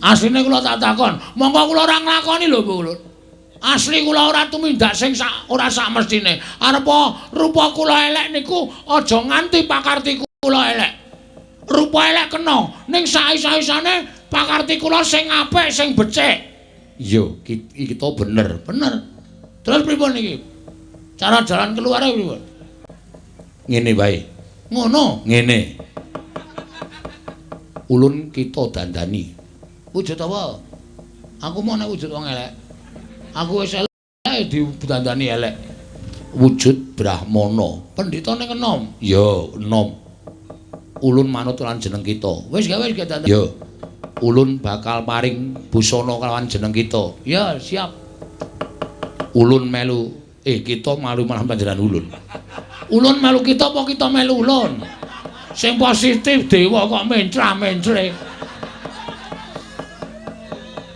Asline kula tak takon, monggo kula ora nglakoni lho Pukulun. Asli kula ora tumindak sing ora sak mestine. Arepa rupa kula elek niku aja nganti pakarti kula elek. Rupa elek kena, ning sae-saesane pakarti kula sing apik, sing becik. Iya, kita bener. Bener. Terus pripun iki? Cara jalan keluar pripun? Ngene wae. Ngono. Ngene. Ulun kita dandani. Wujud apa? Aku mau nek wujud wong elek. Aku wis elek didandani elek. Wujud Brahmana. Pendhitane kenom. Ya, enom. Ulun manut lan jeneng kita. Wis gawe dandani. Ya. Ulun bakal paring busana kelawan jeneng kita. Ya, siap. Ulun melu kita malu malah panjenengan ulun. Ulun melu kita apa kita melu ulun? Sing positif dewa kok mencra-mencre.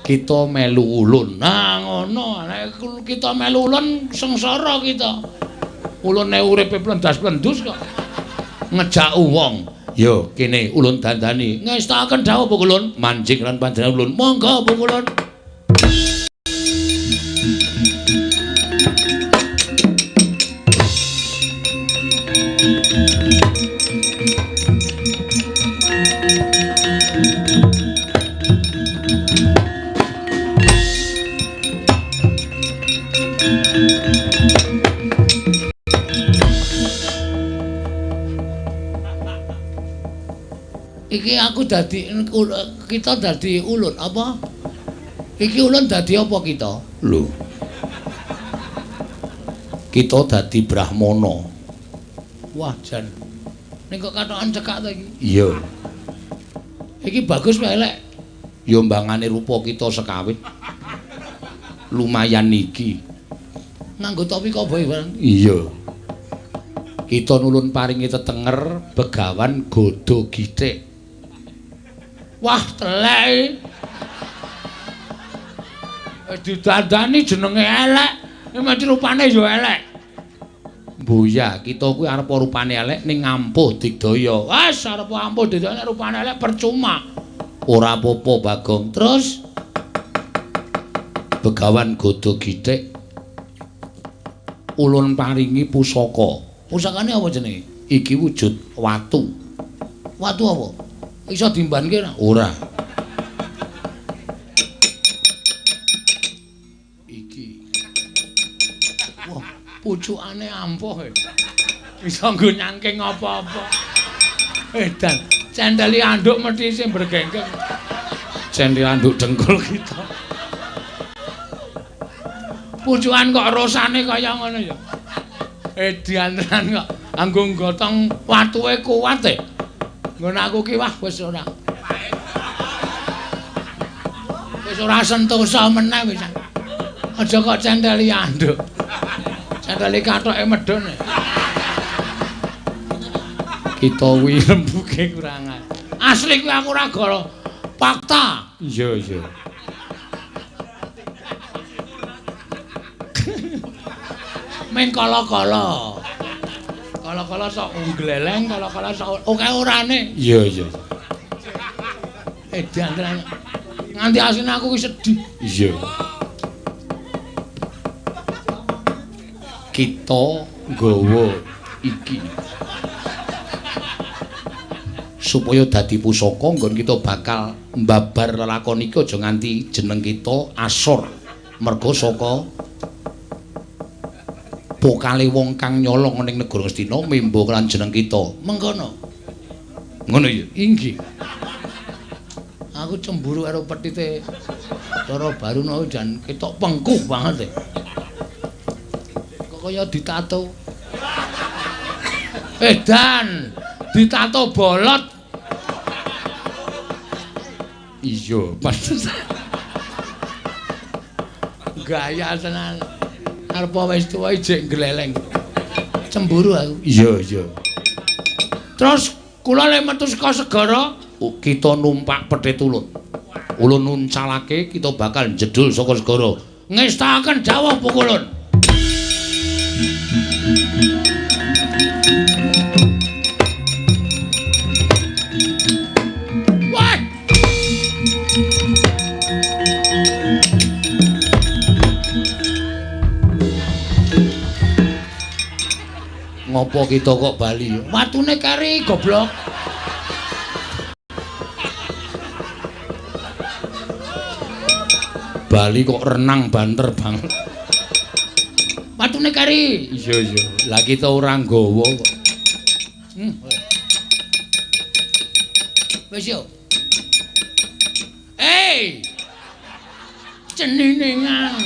Kita melu ulun. Nah, ngono. Nek kita melu ulun sengsara kita. Ulune uripe plendas-plendus kok. Ngejak wong. Yo, kene ulun dandani. Ngestaken dawuh Pukulun. Manjing lan panjenengan ulun. Monggo Pukulun. Iki aku kita dadi ulun apa? Iki ulun dadi apa kita? Lho. Kita dadi Brahmana. Wah, jan. Ning kok katokan cekak ta iki? Iya. Iki bagus wae elek. Ya mbangane rupa kita sekawit. Lumayan iki. Nganggo topi koboi bareng. Iya. Kita nulun paringi tetenger begawan godho githik. Wah, telek. Wis didandani jenenge elek, mesti rupane ya elek. Mboya, kita kuwi arep rupane elek ning ngampuh digdaya. Wes arep ampuh didane rupane elek percuma. Ora apa-apa, Bagong. Terus begawan godho githik ulun paringi pusaka. Pusakane apa jenenge? Iki wujud watu. Watu apa? Iso dimbanke ora? Ora. Iki. Wah, pucukane ampuh. Iso nggo nyangking apa-apa. Dan cendeli anduk mesti sing bergengkeng. Cendel anduk dengkul kita. Pucukan kok rosane kaya ngono ya. Dianteran kok anggo nggotong watuke kuat e. Ngono aku ki wah wis ora. Wis ora sentosa meneh wis. Aja kok cendeli anduk. Cendeli kathoke medhon. Kita kuwi rembuge Kurangan. Asli kuwi aku ora golo. Fakta. Iya, iya. Men kala-kala. Kala-kala sok gleleng, kala-kala sok oke orane. Iya, iya. Dianteran. Nganti asine aku ki sedih. Iya. Kita nggawa iki supaya dadi pusaka nggon kita bakal mbabar lelakon iki aja nganti jeneng kita asor. Merga saka pokale wong kang nyolong ning negara Ngastina membo lan jeneng kita. Mengkono. Ngono ya? Inggih. Aku cemburu karo petite cara baru no jan ketok pengkuh banget e. Kok kaya ditato. Dan ditato bolot. Iya, pantes. gaya tenan. Arep wis tuwa ijek gleleng. Cemburu aku. Iya. Terus kula lek metu saka segara, Kita numpak Pethit Ulun. Ulun nuncalake kita bakal jedul saka segara. ngestakaken dawuh pukulun. Wah! Ngopo kita kok bali? Watune kari goblok. Bali kok renang banter banget. Watune kari. Iya. Lah kita ora nggawa kok. Wis yo. Ceninengan.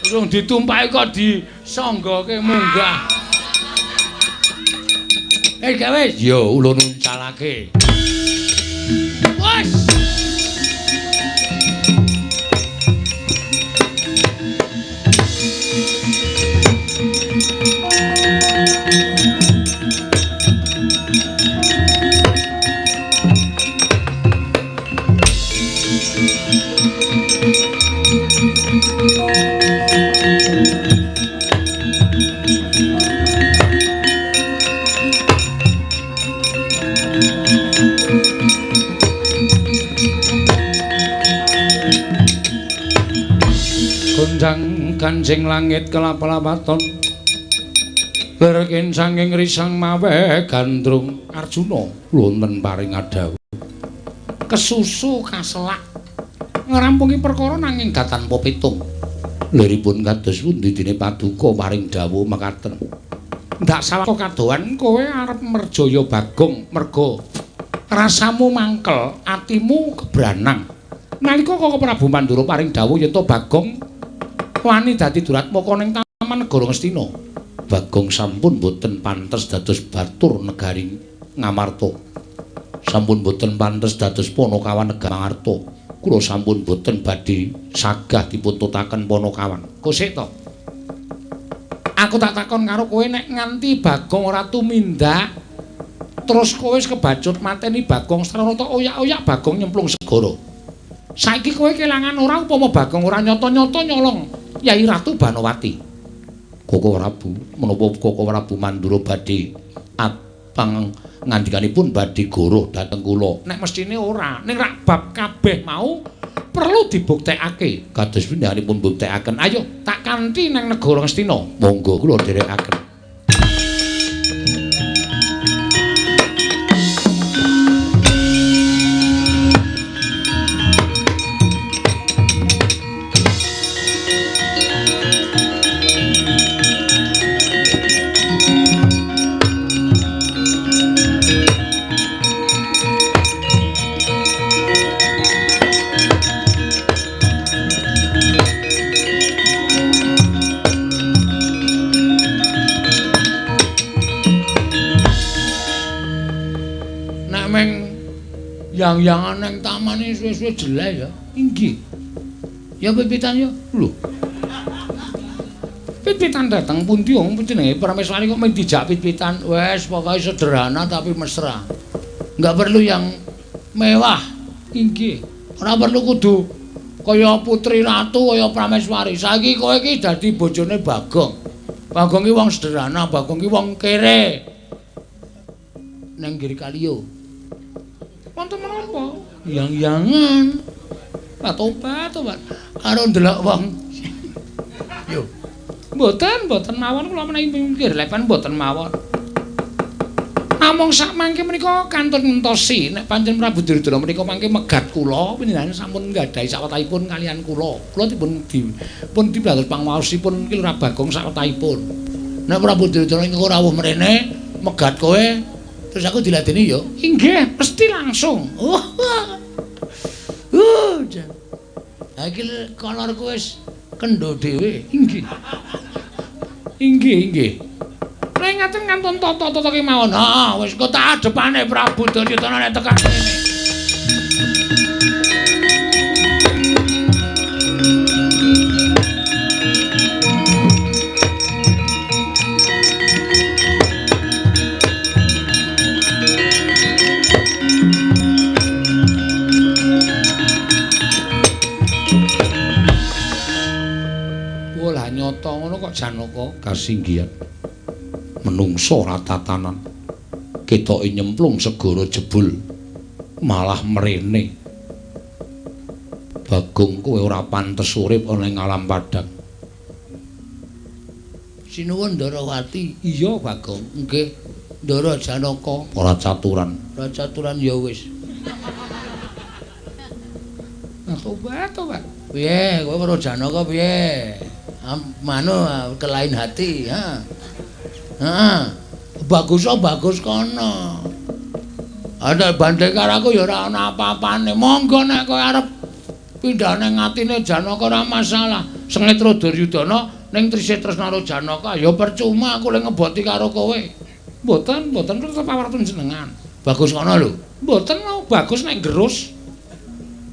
Urung ditumpaki kok disanggoke munggah. Gawe. Yo ulun nuncalake. Wes. Gunjang kancing langit kelap-lapaton berkin sanging risang mawe gandrung Arjuna wonten paring adawu kesusu kaselak ngrampungi perkara nanging gatanpa pitung liripun kados pundi dene paduka paring dawuh mekaten ndak salah kadohan kowe arep merjaya Bagong merga rasamu mangkel atimu kebranang nalika Kaka Prabu Mandura paring dawuh yen to Bagong wani dadi duratmaka ning taman negara Ngastina. Bagong sampun boten pantes dados batur negari Ngamarta. Sampun boten pantes dados Panakawan negari Ngamarta. Kula sampun boten badhe sagah dipuntutaken Panakawan. Kosik to. Aku tak takon karo kowe nek nganti Bagong ora tumindak terus kowe wis kebacut mateni Bagong Stranata oyak-oyak Bagong nyemplung segara. Saiki kowe kelangan ora upama Bagong ora nyata-nyata nyolong Yai Ratu Banowati. Kaka Prabu menapa Kaka Prabu Mandura badhe pang ngandikanipun badhe goroh dhateng kula. Nek mestine ora, ning rak bab kabeh mau perlu dibuktekake. Kados pindahanipun buktekaken. Ayo tak kanthi nang negara Ngastina. Monggo kula dherekaken. Yang-yangan nang taman iki suwe-suwe jelek ya. Inggih. Ya pipitan ya. Lho. Pipitan dateng pundi wong jenenge Prameswari kok men dijak pipitan. Wes pokoke sederhana tapi mesra. Enggak perlu yang mewah. Inggih. Ora perlu kudu kaya putri ratu kaya Prameswari. Saiki kowe iki dadi bojone Bagong. Bagong iki wong sederhana, Bagong iki wong kere. Nang Giri Kaliyo. Wonten menapa? Yang-yangan. Tobat. Karo ndelok wong. Yo. Mboten mawon kula menawi mikir lepan mboten mawon. Namung sak mangke menika kantun ngentosi nek pancen Prabu Duryudana menika mangke megat kula panjenengan sampun nggadahi sawetahipun kalian kula. Kula dipun dados pangwaosipun Ki Lurah Bagong sawetahipun. Nek Prabu Duryudana ora rawuh mrene megat kowe terus aku diladeni ya? Inggih, mesti langsung. Iki kolorku wis kendho dhewe. Inggih. Nek ngaten kantun tata-tata kemawon. Wis kok tak adepane Prabu Duryudana nek tekan kene. Nyata ngono kok Janaka. Kasinggihan. Menungso ora tatanan. Ketoke nyemplung segara jebul. Malah mrene. Bagong kowe ora pantes urip ana ing alam padang. Sinuwun Ndarawati. Iya, Bagong. Nggih, Ndara Janaka. Ora caturan. Ora caturan ya wis. Tobat. Piye, kowe karo Janaka piye? Manu kelain hati, ha. Heeh. Bagus kono. Ada banding karo aku ya ora ana apa-apane. Monggo nek kowe arep pindah ning atine Janaka ora masalah. Sengitra Duryudana ning Trisitresna karo Janaka ya percuma aku lek ngeboti karo kowe. Mboten tetep pawartun jenengan. Bagus kono lho. Mboten mau bagus nek gerus.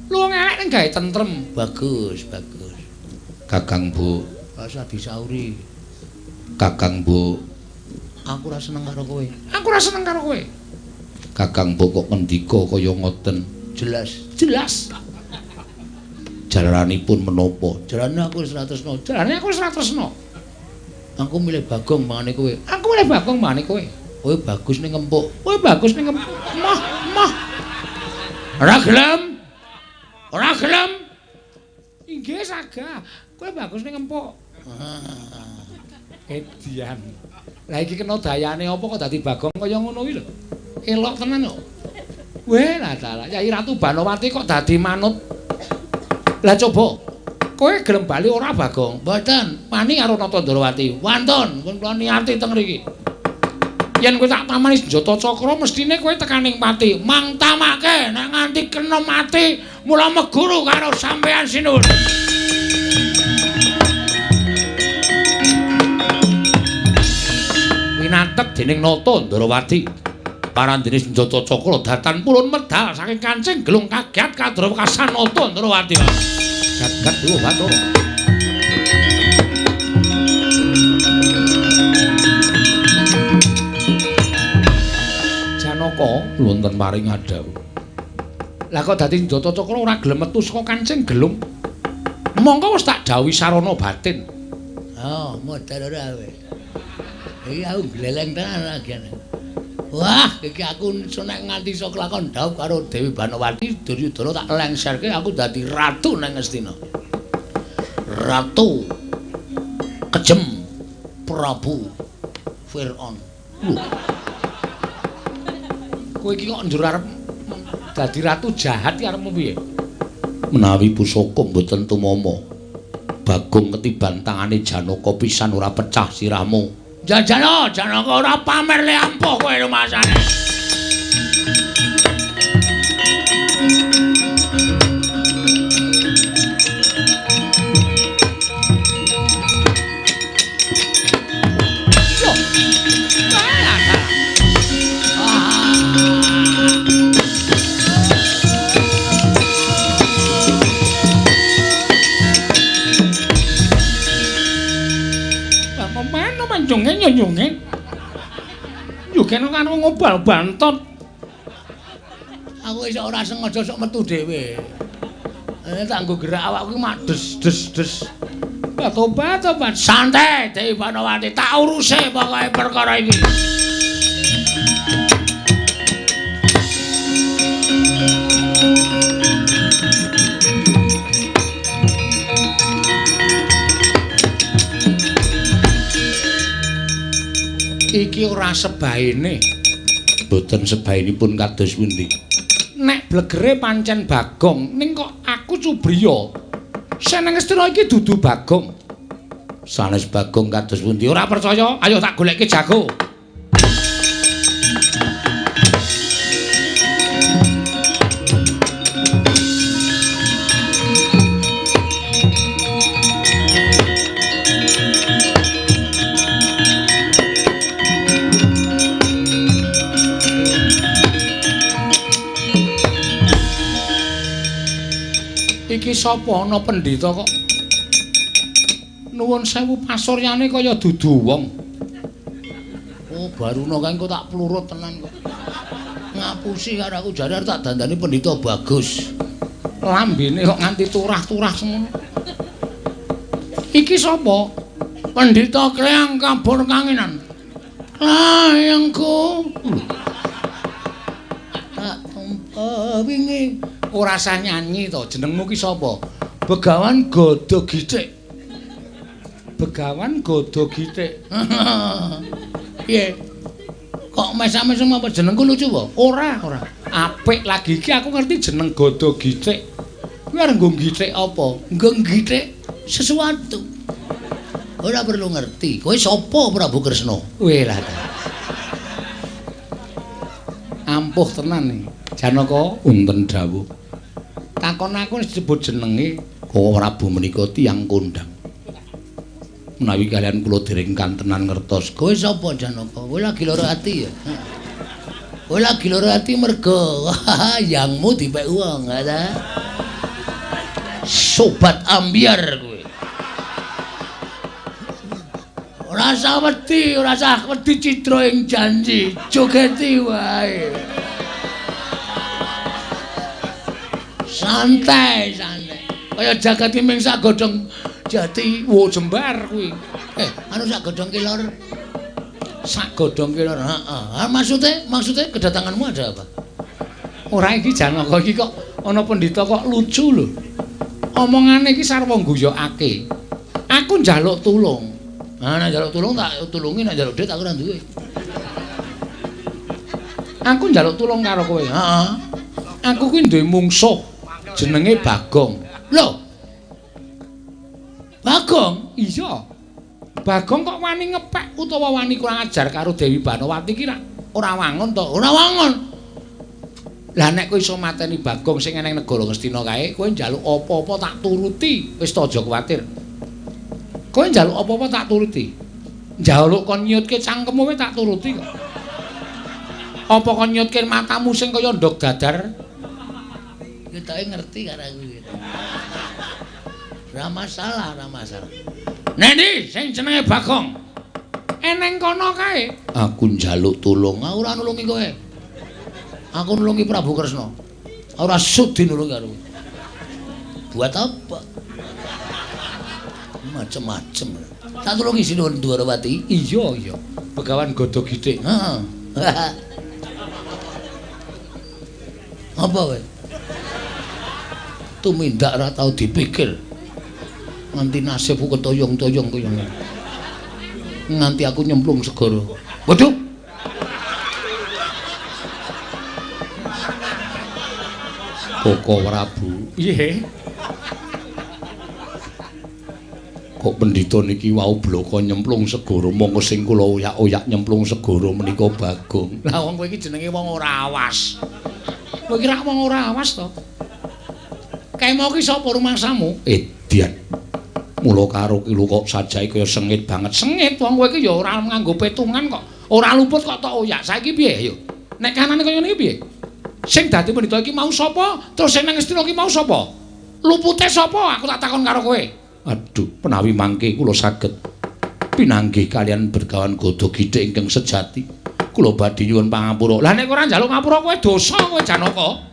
Lu wong elek ning gawe tentrem. Bagus. Kakang Bu, Rasa disauri. Kakang Bu, Aku ora seneng karo kowe. Kakang Bu kok ngendika kaya ngoten. Jelas. Jalanipun menapa? Jarane aku wis ora tresno. Aku milih Bagong mangane kowe. Kowe bagus ning empuk. Mah. Ora gelem. Inggih sagah. Kowe bagus ning empuk. Edian. Lah iki kena dayane apa kok dadi Bagong kaya ngono kuwi lho. Elok tenan kok. Weh lah dalah, Nyai Ratu Banowati kok dadi manut. Lah coba kowe gelem bali ora Bagong? Mboten. Mani karo Nata Ndarawati. Wonten, kula niati teng mriki. Yen kowe tak tamani senjata cakra mestine kowe tekaning pati. Mang tamake nek nganti kena mati mula meguru karo sampean sinuwun. Winatek dening Nata Ndarawati. Parandene senjata cakra datan pulun medal saking kancing gelung kaget kadra wekasan Nata Ndarawati. Jagat Dewa Bathara. Janaka wonten paring adhawu. Lah kok dadi senjata cakra ora gelem metu saka kancing gelung. Mongko wis tak dawuhi sarana batin. Oh, modal ora kowe. Iki aku gleleng tenan lagi. Wah, iki aku nek nganti iso kelakon dhaup karo Dewi Banowati, Duryudana tak lengserke aku dadi ratu nang Ngastina. Ratu kejem Prabu Firaun. Kowe iki kok njur arep dadi ratu jahat ki arepmu piye? Menawi pusaka mboten tumama, Bagong ketiban tangane Janaka pisan ora pecah sirahmu. Janaka ora pamer le ampuh kowe rumasane. Nyongen. Yugen karo ngobal bantot. Aku iso ora sengaja sok metu dhewe. Tak nggo gerak awakku mak des. Tobat. Santai Dewi Banowati, tak uruse pokoke perkara iki. Iki ora sebaene. Boten sebainipun kados pundi? Nek blegere pancen Bagong, ning kok aku Cubriya. Seneng Ngastina iki dudu Bagong. Sanes Bagong kados pundi? Ora percaya? Ayo tak goleki jago. Iki sapa ana pendhita kok nuwun sewu pasuryane kaya dudu wong. Oh, baruna kae kok tak plurut tenan kok. Ngapusi karo aku jare tak dandani pendhita bagus. Lambene kok nganti turah-turah semono. Iki sapa? Pendhita Klayang kabur kanginan. Klayangku. Tak tumpa wingi. Ora usah nyanyi to, jenengmu ki sapa? Begawan Godo Githik. Begawan Godo Githik. Piye? Kok mesam-mesem apa jenengku lucu apa? Ora. Apik lagi iki aku ngerti jeneng Godo Githik. Kuwi arep nggo githik apa? Nggo githik sesuatu. Ora perlu ngerti. Kowe sapa Prabu Kresna? Weh lah. Ampuh tenan iki. Janaka unten dawuh. Takon aku disebut jenenge Prabu menika tiyang kondang. Menawi kalian kula dereng kantenan ngertos. Kowe sapa Janaka? Kowe lagi lara ati ya? Kowe lagi lara ati mergo yangmu dipek wong, ta? Sobat ambiar kowe. Ora usah wedi citra ing janji, jogeti wae. Santai. Kaya jagat timing sak godhong jati jembar kuwi. Anu sak godhong kilor. Sak godhong kilor. Heeh. Maksudnya kedatanganmu ada apa? Ora iki Janaka iki kok ana pendhita kok lucu lho. Omongane iki sarwa ngguyokake. Aku njaluk tulung. Nek njaluk tulung tak tulungi, nek njaluk dhuwit aku ora duwe. Aku njaluk tulung karo kowe. Heeh. Aku kuwi duwe mungsuh jenenge Bagong. Lho. Bagong? Iya. Bagong kok wani ngepek utawa wani kurang ajar karo Dewi Banowati ki ora wangun to? Ora wangun. Lah nek kowe iso mateni Bagong sing eneng negara Ngastina kae, kowe njaluk apa-apa tak turuti. Wis to aja kuwatir. Kowe njaluk apa-apa tak turuti. Njaluk kon nyutke cangkemmu wae tak turuti kok. Apa kon nyutke matamu sing kaya ndok dadar? Ketoke ngerti karo aku. Ora masalah. Nendi sing jenenge Bagong? Eneng kono kae. Aku njaluk tulung, ora nulungi kowe. Aku nulungi Prabu Kresna. Ora sudi nulungi karo kowe. Buat apa? Macem-macem. Tak tulungi Sinuwun Dwarawati. Iya. Begawan Godo Githik. Heeh. Apa kowe? Tumindak ora tau dipikir. Nganti nasibku ketoyong-toyong koyo ngene. Nganti aku nyemplung segara. Waduh. Koko Prabu. Iye. Kok pendhita niki wau bloko nyemplung segara, monggo sing kula oyak-oyak nyemplung segara menika Bagong. Lah wong kowe iki jenenge wong ora awas. Kowe kira wong ora awas to? Kae mau ki sapa rumangsamu? Edian. Mula karo ki lho kok sajae kaya sengit banget. Sengit wong kowe iki ya ora nganggo petungan kok. Ora luput kok tok oyak. Saiki piye yo? Nek kanane kaya ngene piye? Sing dadi pendhita iki mau sapa? Terus sing nang Ngastina iki mau sapa? Lupute sapa? Aku tak takon karo kowe. Aduh, penawi mangke kula saged pinanggih kalian Begawan Godo Githik ingkang sejati. Kula badhe nyuwun pangapura. Lah nek ora njaluk ngapura kowe dosa kowe Janaka.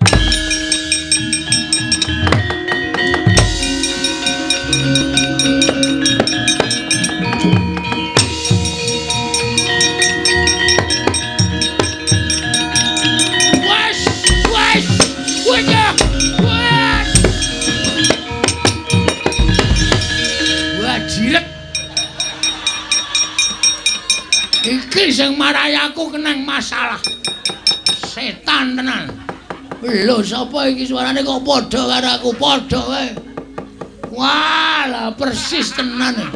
Iki sing marai aku kenang masalah. Setan tenan. Lho sapa iki suarane kok padha karo aku, padha wae. Walah persis tenan.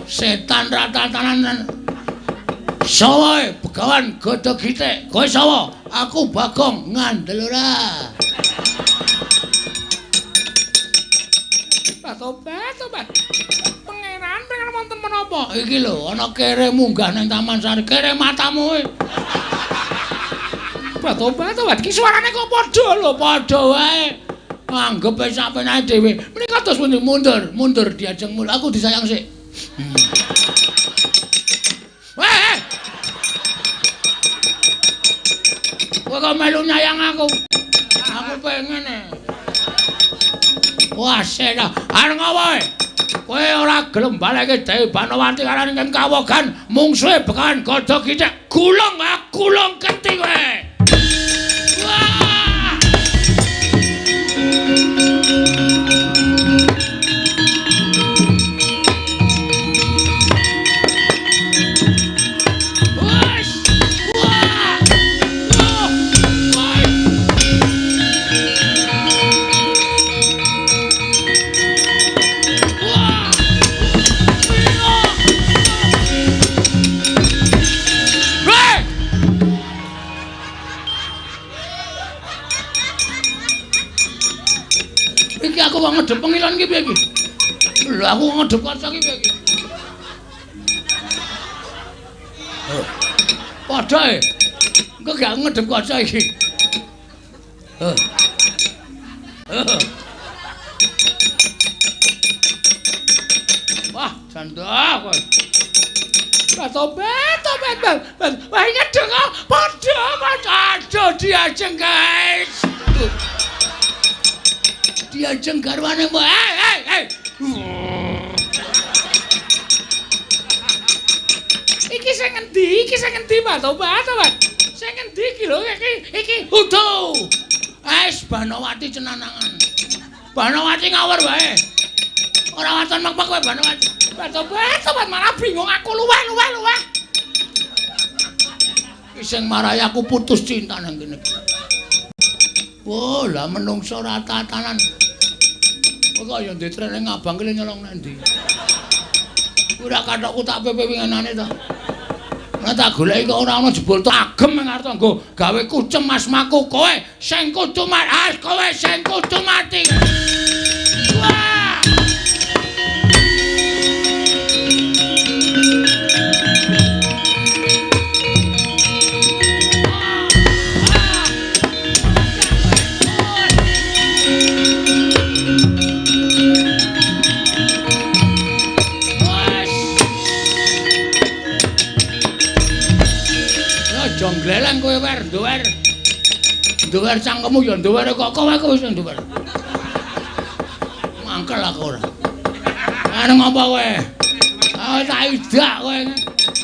Setan rata-tatanan. Sawa Begawan Godo Githik. Kowe sapa? Aku Bagong, ngandel ora. Tobat. Pengen wonten menapa? Iki lho, ana kere munggah ning Taman Sari. Kere matamu kowe. Tobat. Iki suarane kok padha lho, padha wae. Anggep wis sampeyan dhewe. Menika terus mundur diajeng mul. Aku disayang sik. Weh. Kowe kok melu nyayang aku? Aku pengen. Wah, sena. Arep ngopo? Kowe ora gelem baleke Dewi Banowati karane ing kawogan mungsuhe Begawan Gada Githik. Gulung keti kowe. Wah! Wes! Wah! Iki aku kok ngedep pengilan iki piye iki? Lho aku ngedep kaca iki piye iki? Padha e. Engko gak ngedep kaca iki. Wah, jandah kowe. Topet. Wah, ngedeng kok padha diajeng, guys. Diajeng garwane mbok. Hei. Iki sing ngendi, Pak Tobat? Sing ngendi iki lho iki. Udo. Wis Banowati cenanangan. Banowati ngawur wae. Ora waton mekmek kowe Banowati. Pak Tobat malah bingung aku luweh. Iki sing marahi aku putus cinta nang kene. Oh, lah menungso ora tatanan. Kok ya ditrening abang kene nyolong nang ndi? Ora kathokku tak pepe winginane to. Nek tak goleki kok ora ana jebul to agem ngarep nggo gawe kucem asmaku kowe sing kudu mati. Wah! Jongleleng kowe nduwer cangkemmu ya nduwer kok kowe wis nduwer. Mangkel aku ora. Arep ngopo kowe? Tak idak kowe.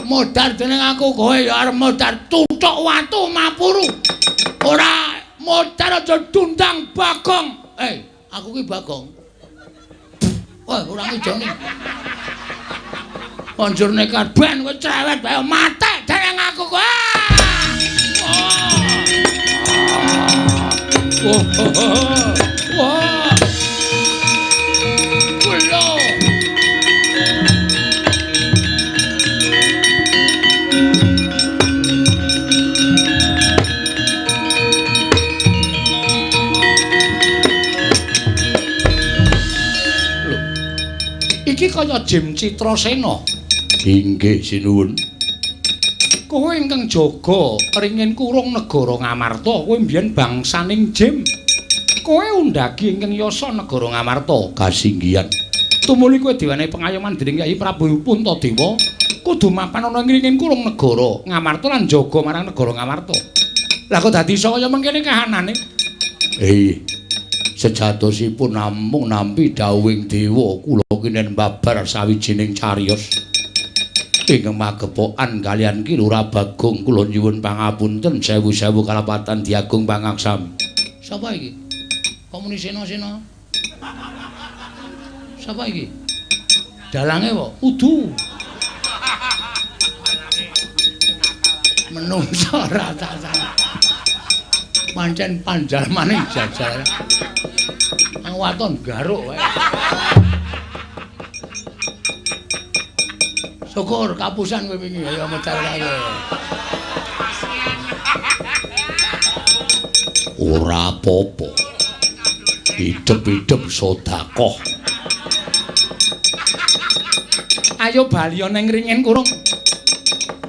Modar dening aku kowe ya arep modar tuthuk watu mapuru. Ora modar aja dundang Bagong. Aku ki Bagong. Wah, ora ngijoni. Banjur nekat ben kowe cerewet bae mate dening aku kowe. Wah. Kulo. Iki kaya Jim Citrasena. Inggih sinuwun. Kowe ingkang jaga ringin kurung negara Ngamarta, kowe mbiyen bangsaning Jim. Kowe undhagi ingkang yasa negara Ngamarta kasinggihan. Tumuli kowe diwenehi pengayoman dening Kyai Prabu Puntadewa, kudu mapan ana ringin kurung negara Ngamarta lan jaga marang negara Ngamarta. Lah kok dadi iso kaya mengkene kahanane? Sejatosipun namung nampi dawuhing dewa kula kinen babar sawijining cariyos. Ingkang magepokan kalian Ki Lurah Bagong kula nyuwun pangapunten sewu-sewu kalapatan diagung pangaksami. Sapa iki? Komunisena. Sapa iki? Dalange kok udu. Menungso rata-rata. Pancen panjalmane jajal. Ang waton garuk wae. Syukur kapusan kowe wingi ya mecar kae. Ora apa-apa. Hidup-hidup sedekah. Ayo balya ning ringin kurung.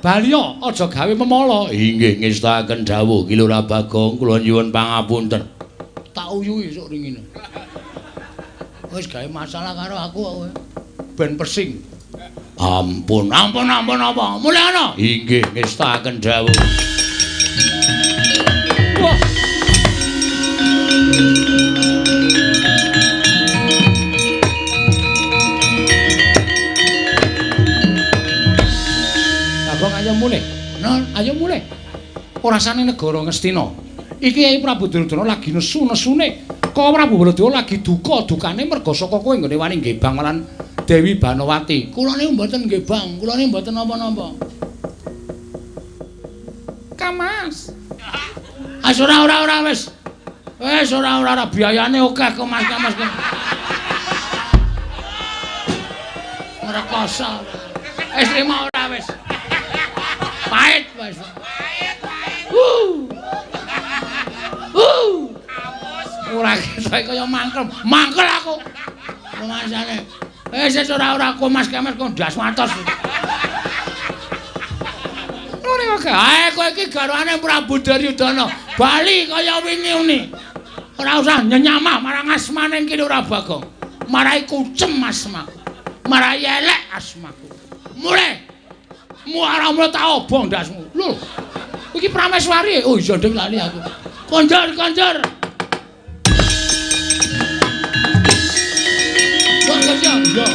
Balya aja gawe memala. Inggih ngestaken dawuh Ki Lurah Bagong kula nyuwun pangapunten. Tak uyuhi sok ringine. Wis gawe masalah karo aku kowe. Ben pesing. Ampun apa? Mulih ana. Inggih ngestaken dawuh. Wah. ora sane negara Ngastina. Iki Kyai Prabu Duryudana lagi nesu-nesune. Kok Prabu Baladewa lagi duka-dukane merga saka kowe nggone wani ngebang lan Dewi Banowati. Kula niku mboten ngebang, kula niku mboten napa-napa. Kamas. Ora wis. Wis ora biayane akeh kok Mas Kamas. Ora koso. Wis trimo ora wis. Pahit wis. Ora ketok kaya mangkel. Mangkel aku. Rumasane. Wis ora kok Mas Kamas kok ndas watos. Ngene kok. Ae kowe iki garwane Prabu Duryudana. Bali kaya wingi-wingi. Ora usah nyenyamah marang asmane kene ora Bagong. Marai kucem asmaku. Marai elek asmaku. Mulai. Muara mulo tak obong ndasmu. Lho. Iki Prameswari. Oh iya ndeng lali aku. Konjor. Konjor ya.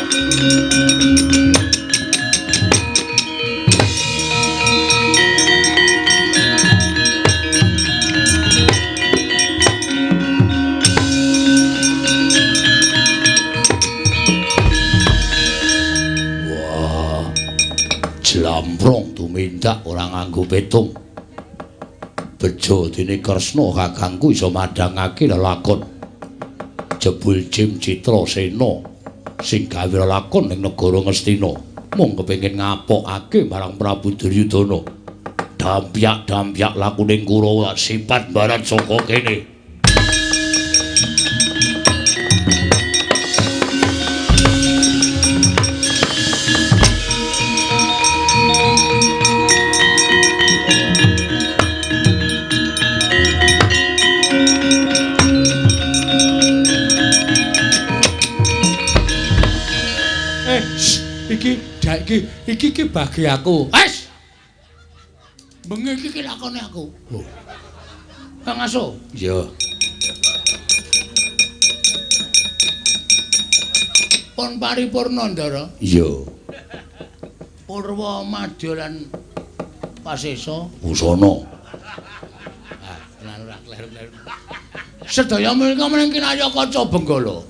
Jlamprong tumindak ora nganggo petung. Bejo dene Kresna kakangku iso madhangake lelakon jebul Jim Citrasena sing gawe lelakon ning negara Ngastina. Mung kepengin ngapokake marang Prabu Duryudana. Dampyak-dampyak lakuning Kurawa sipat barat saka kene. Iki bagi aku. Wes. Bengi iki lakone aku. Oh. Kang Aso. Iya. Pun paripurna Ndara. Iya. Purwa Madya lan Pasesa. Busana. Ah, lan ora kleru-kleru. Sedaya menika mening kinarya kaca Benggala.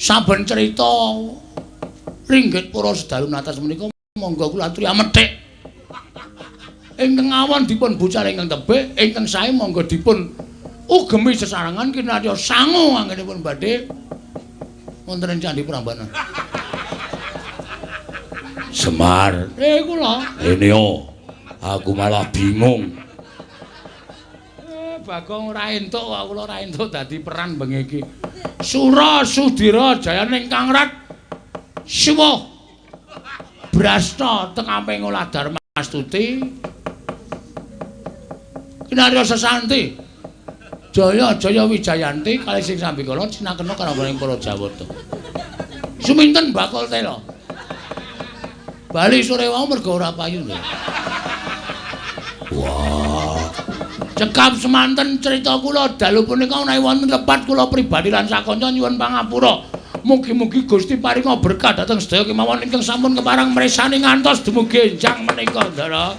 Saben cerita ringgit para sedalu atas menika monggo kula aturi amethik. Ingkang awan dipun bucal ingkang tebih, ingkang sae monggo dipun ugemi sesarengan kinarya sangu anggenipun badhe wonten ing Candhi Prambanan. Semar. Kula. Ini aku malah bingung. Bagong ora entuk kok kula ora entuk dadi peran bengi iki. Sura Sudira Jayane ingkang rat Siwa Brasta teng amping olah Darmastuti. Kinarya Sesanti Jaya Wijayanti kalih sing sambikala sinakena karambaning para Jawata. Suminten bakul tela. Bali sore wau merga ora payu lho. Wah. Cekap semanten crita kula dalu punika menawi wonten lepat kula pribadi lan sakanca nyuwun pangapura. Mugi-mugi Gusti paringa berkah dhateng sedaya kemawon ingkang sampun keparang mresani ngantos dumugi enjang menika Ndara.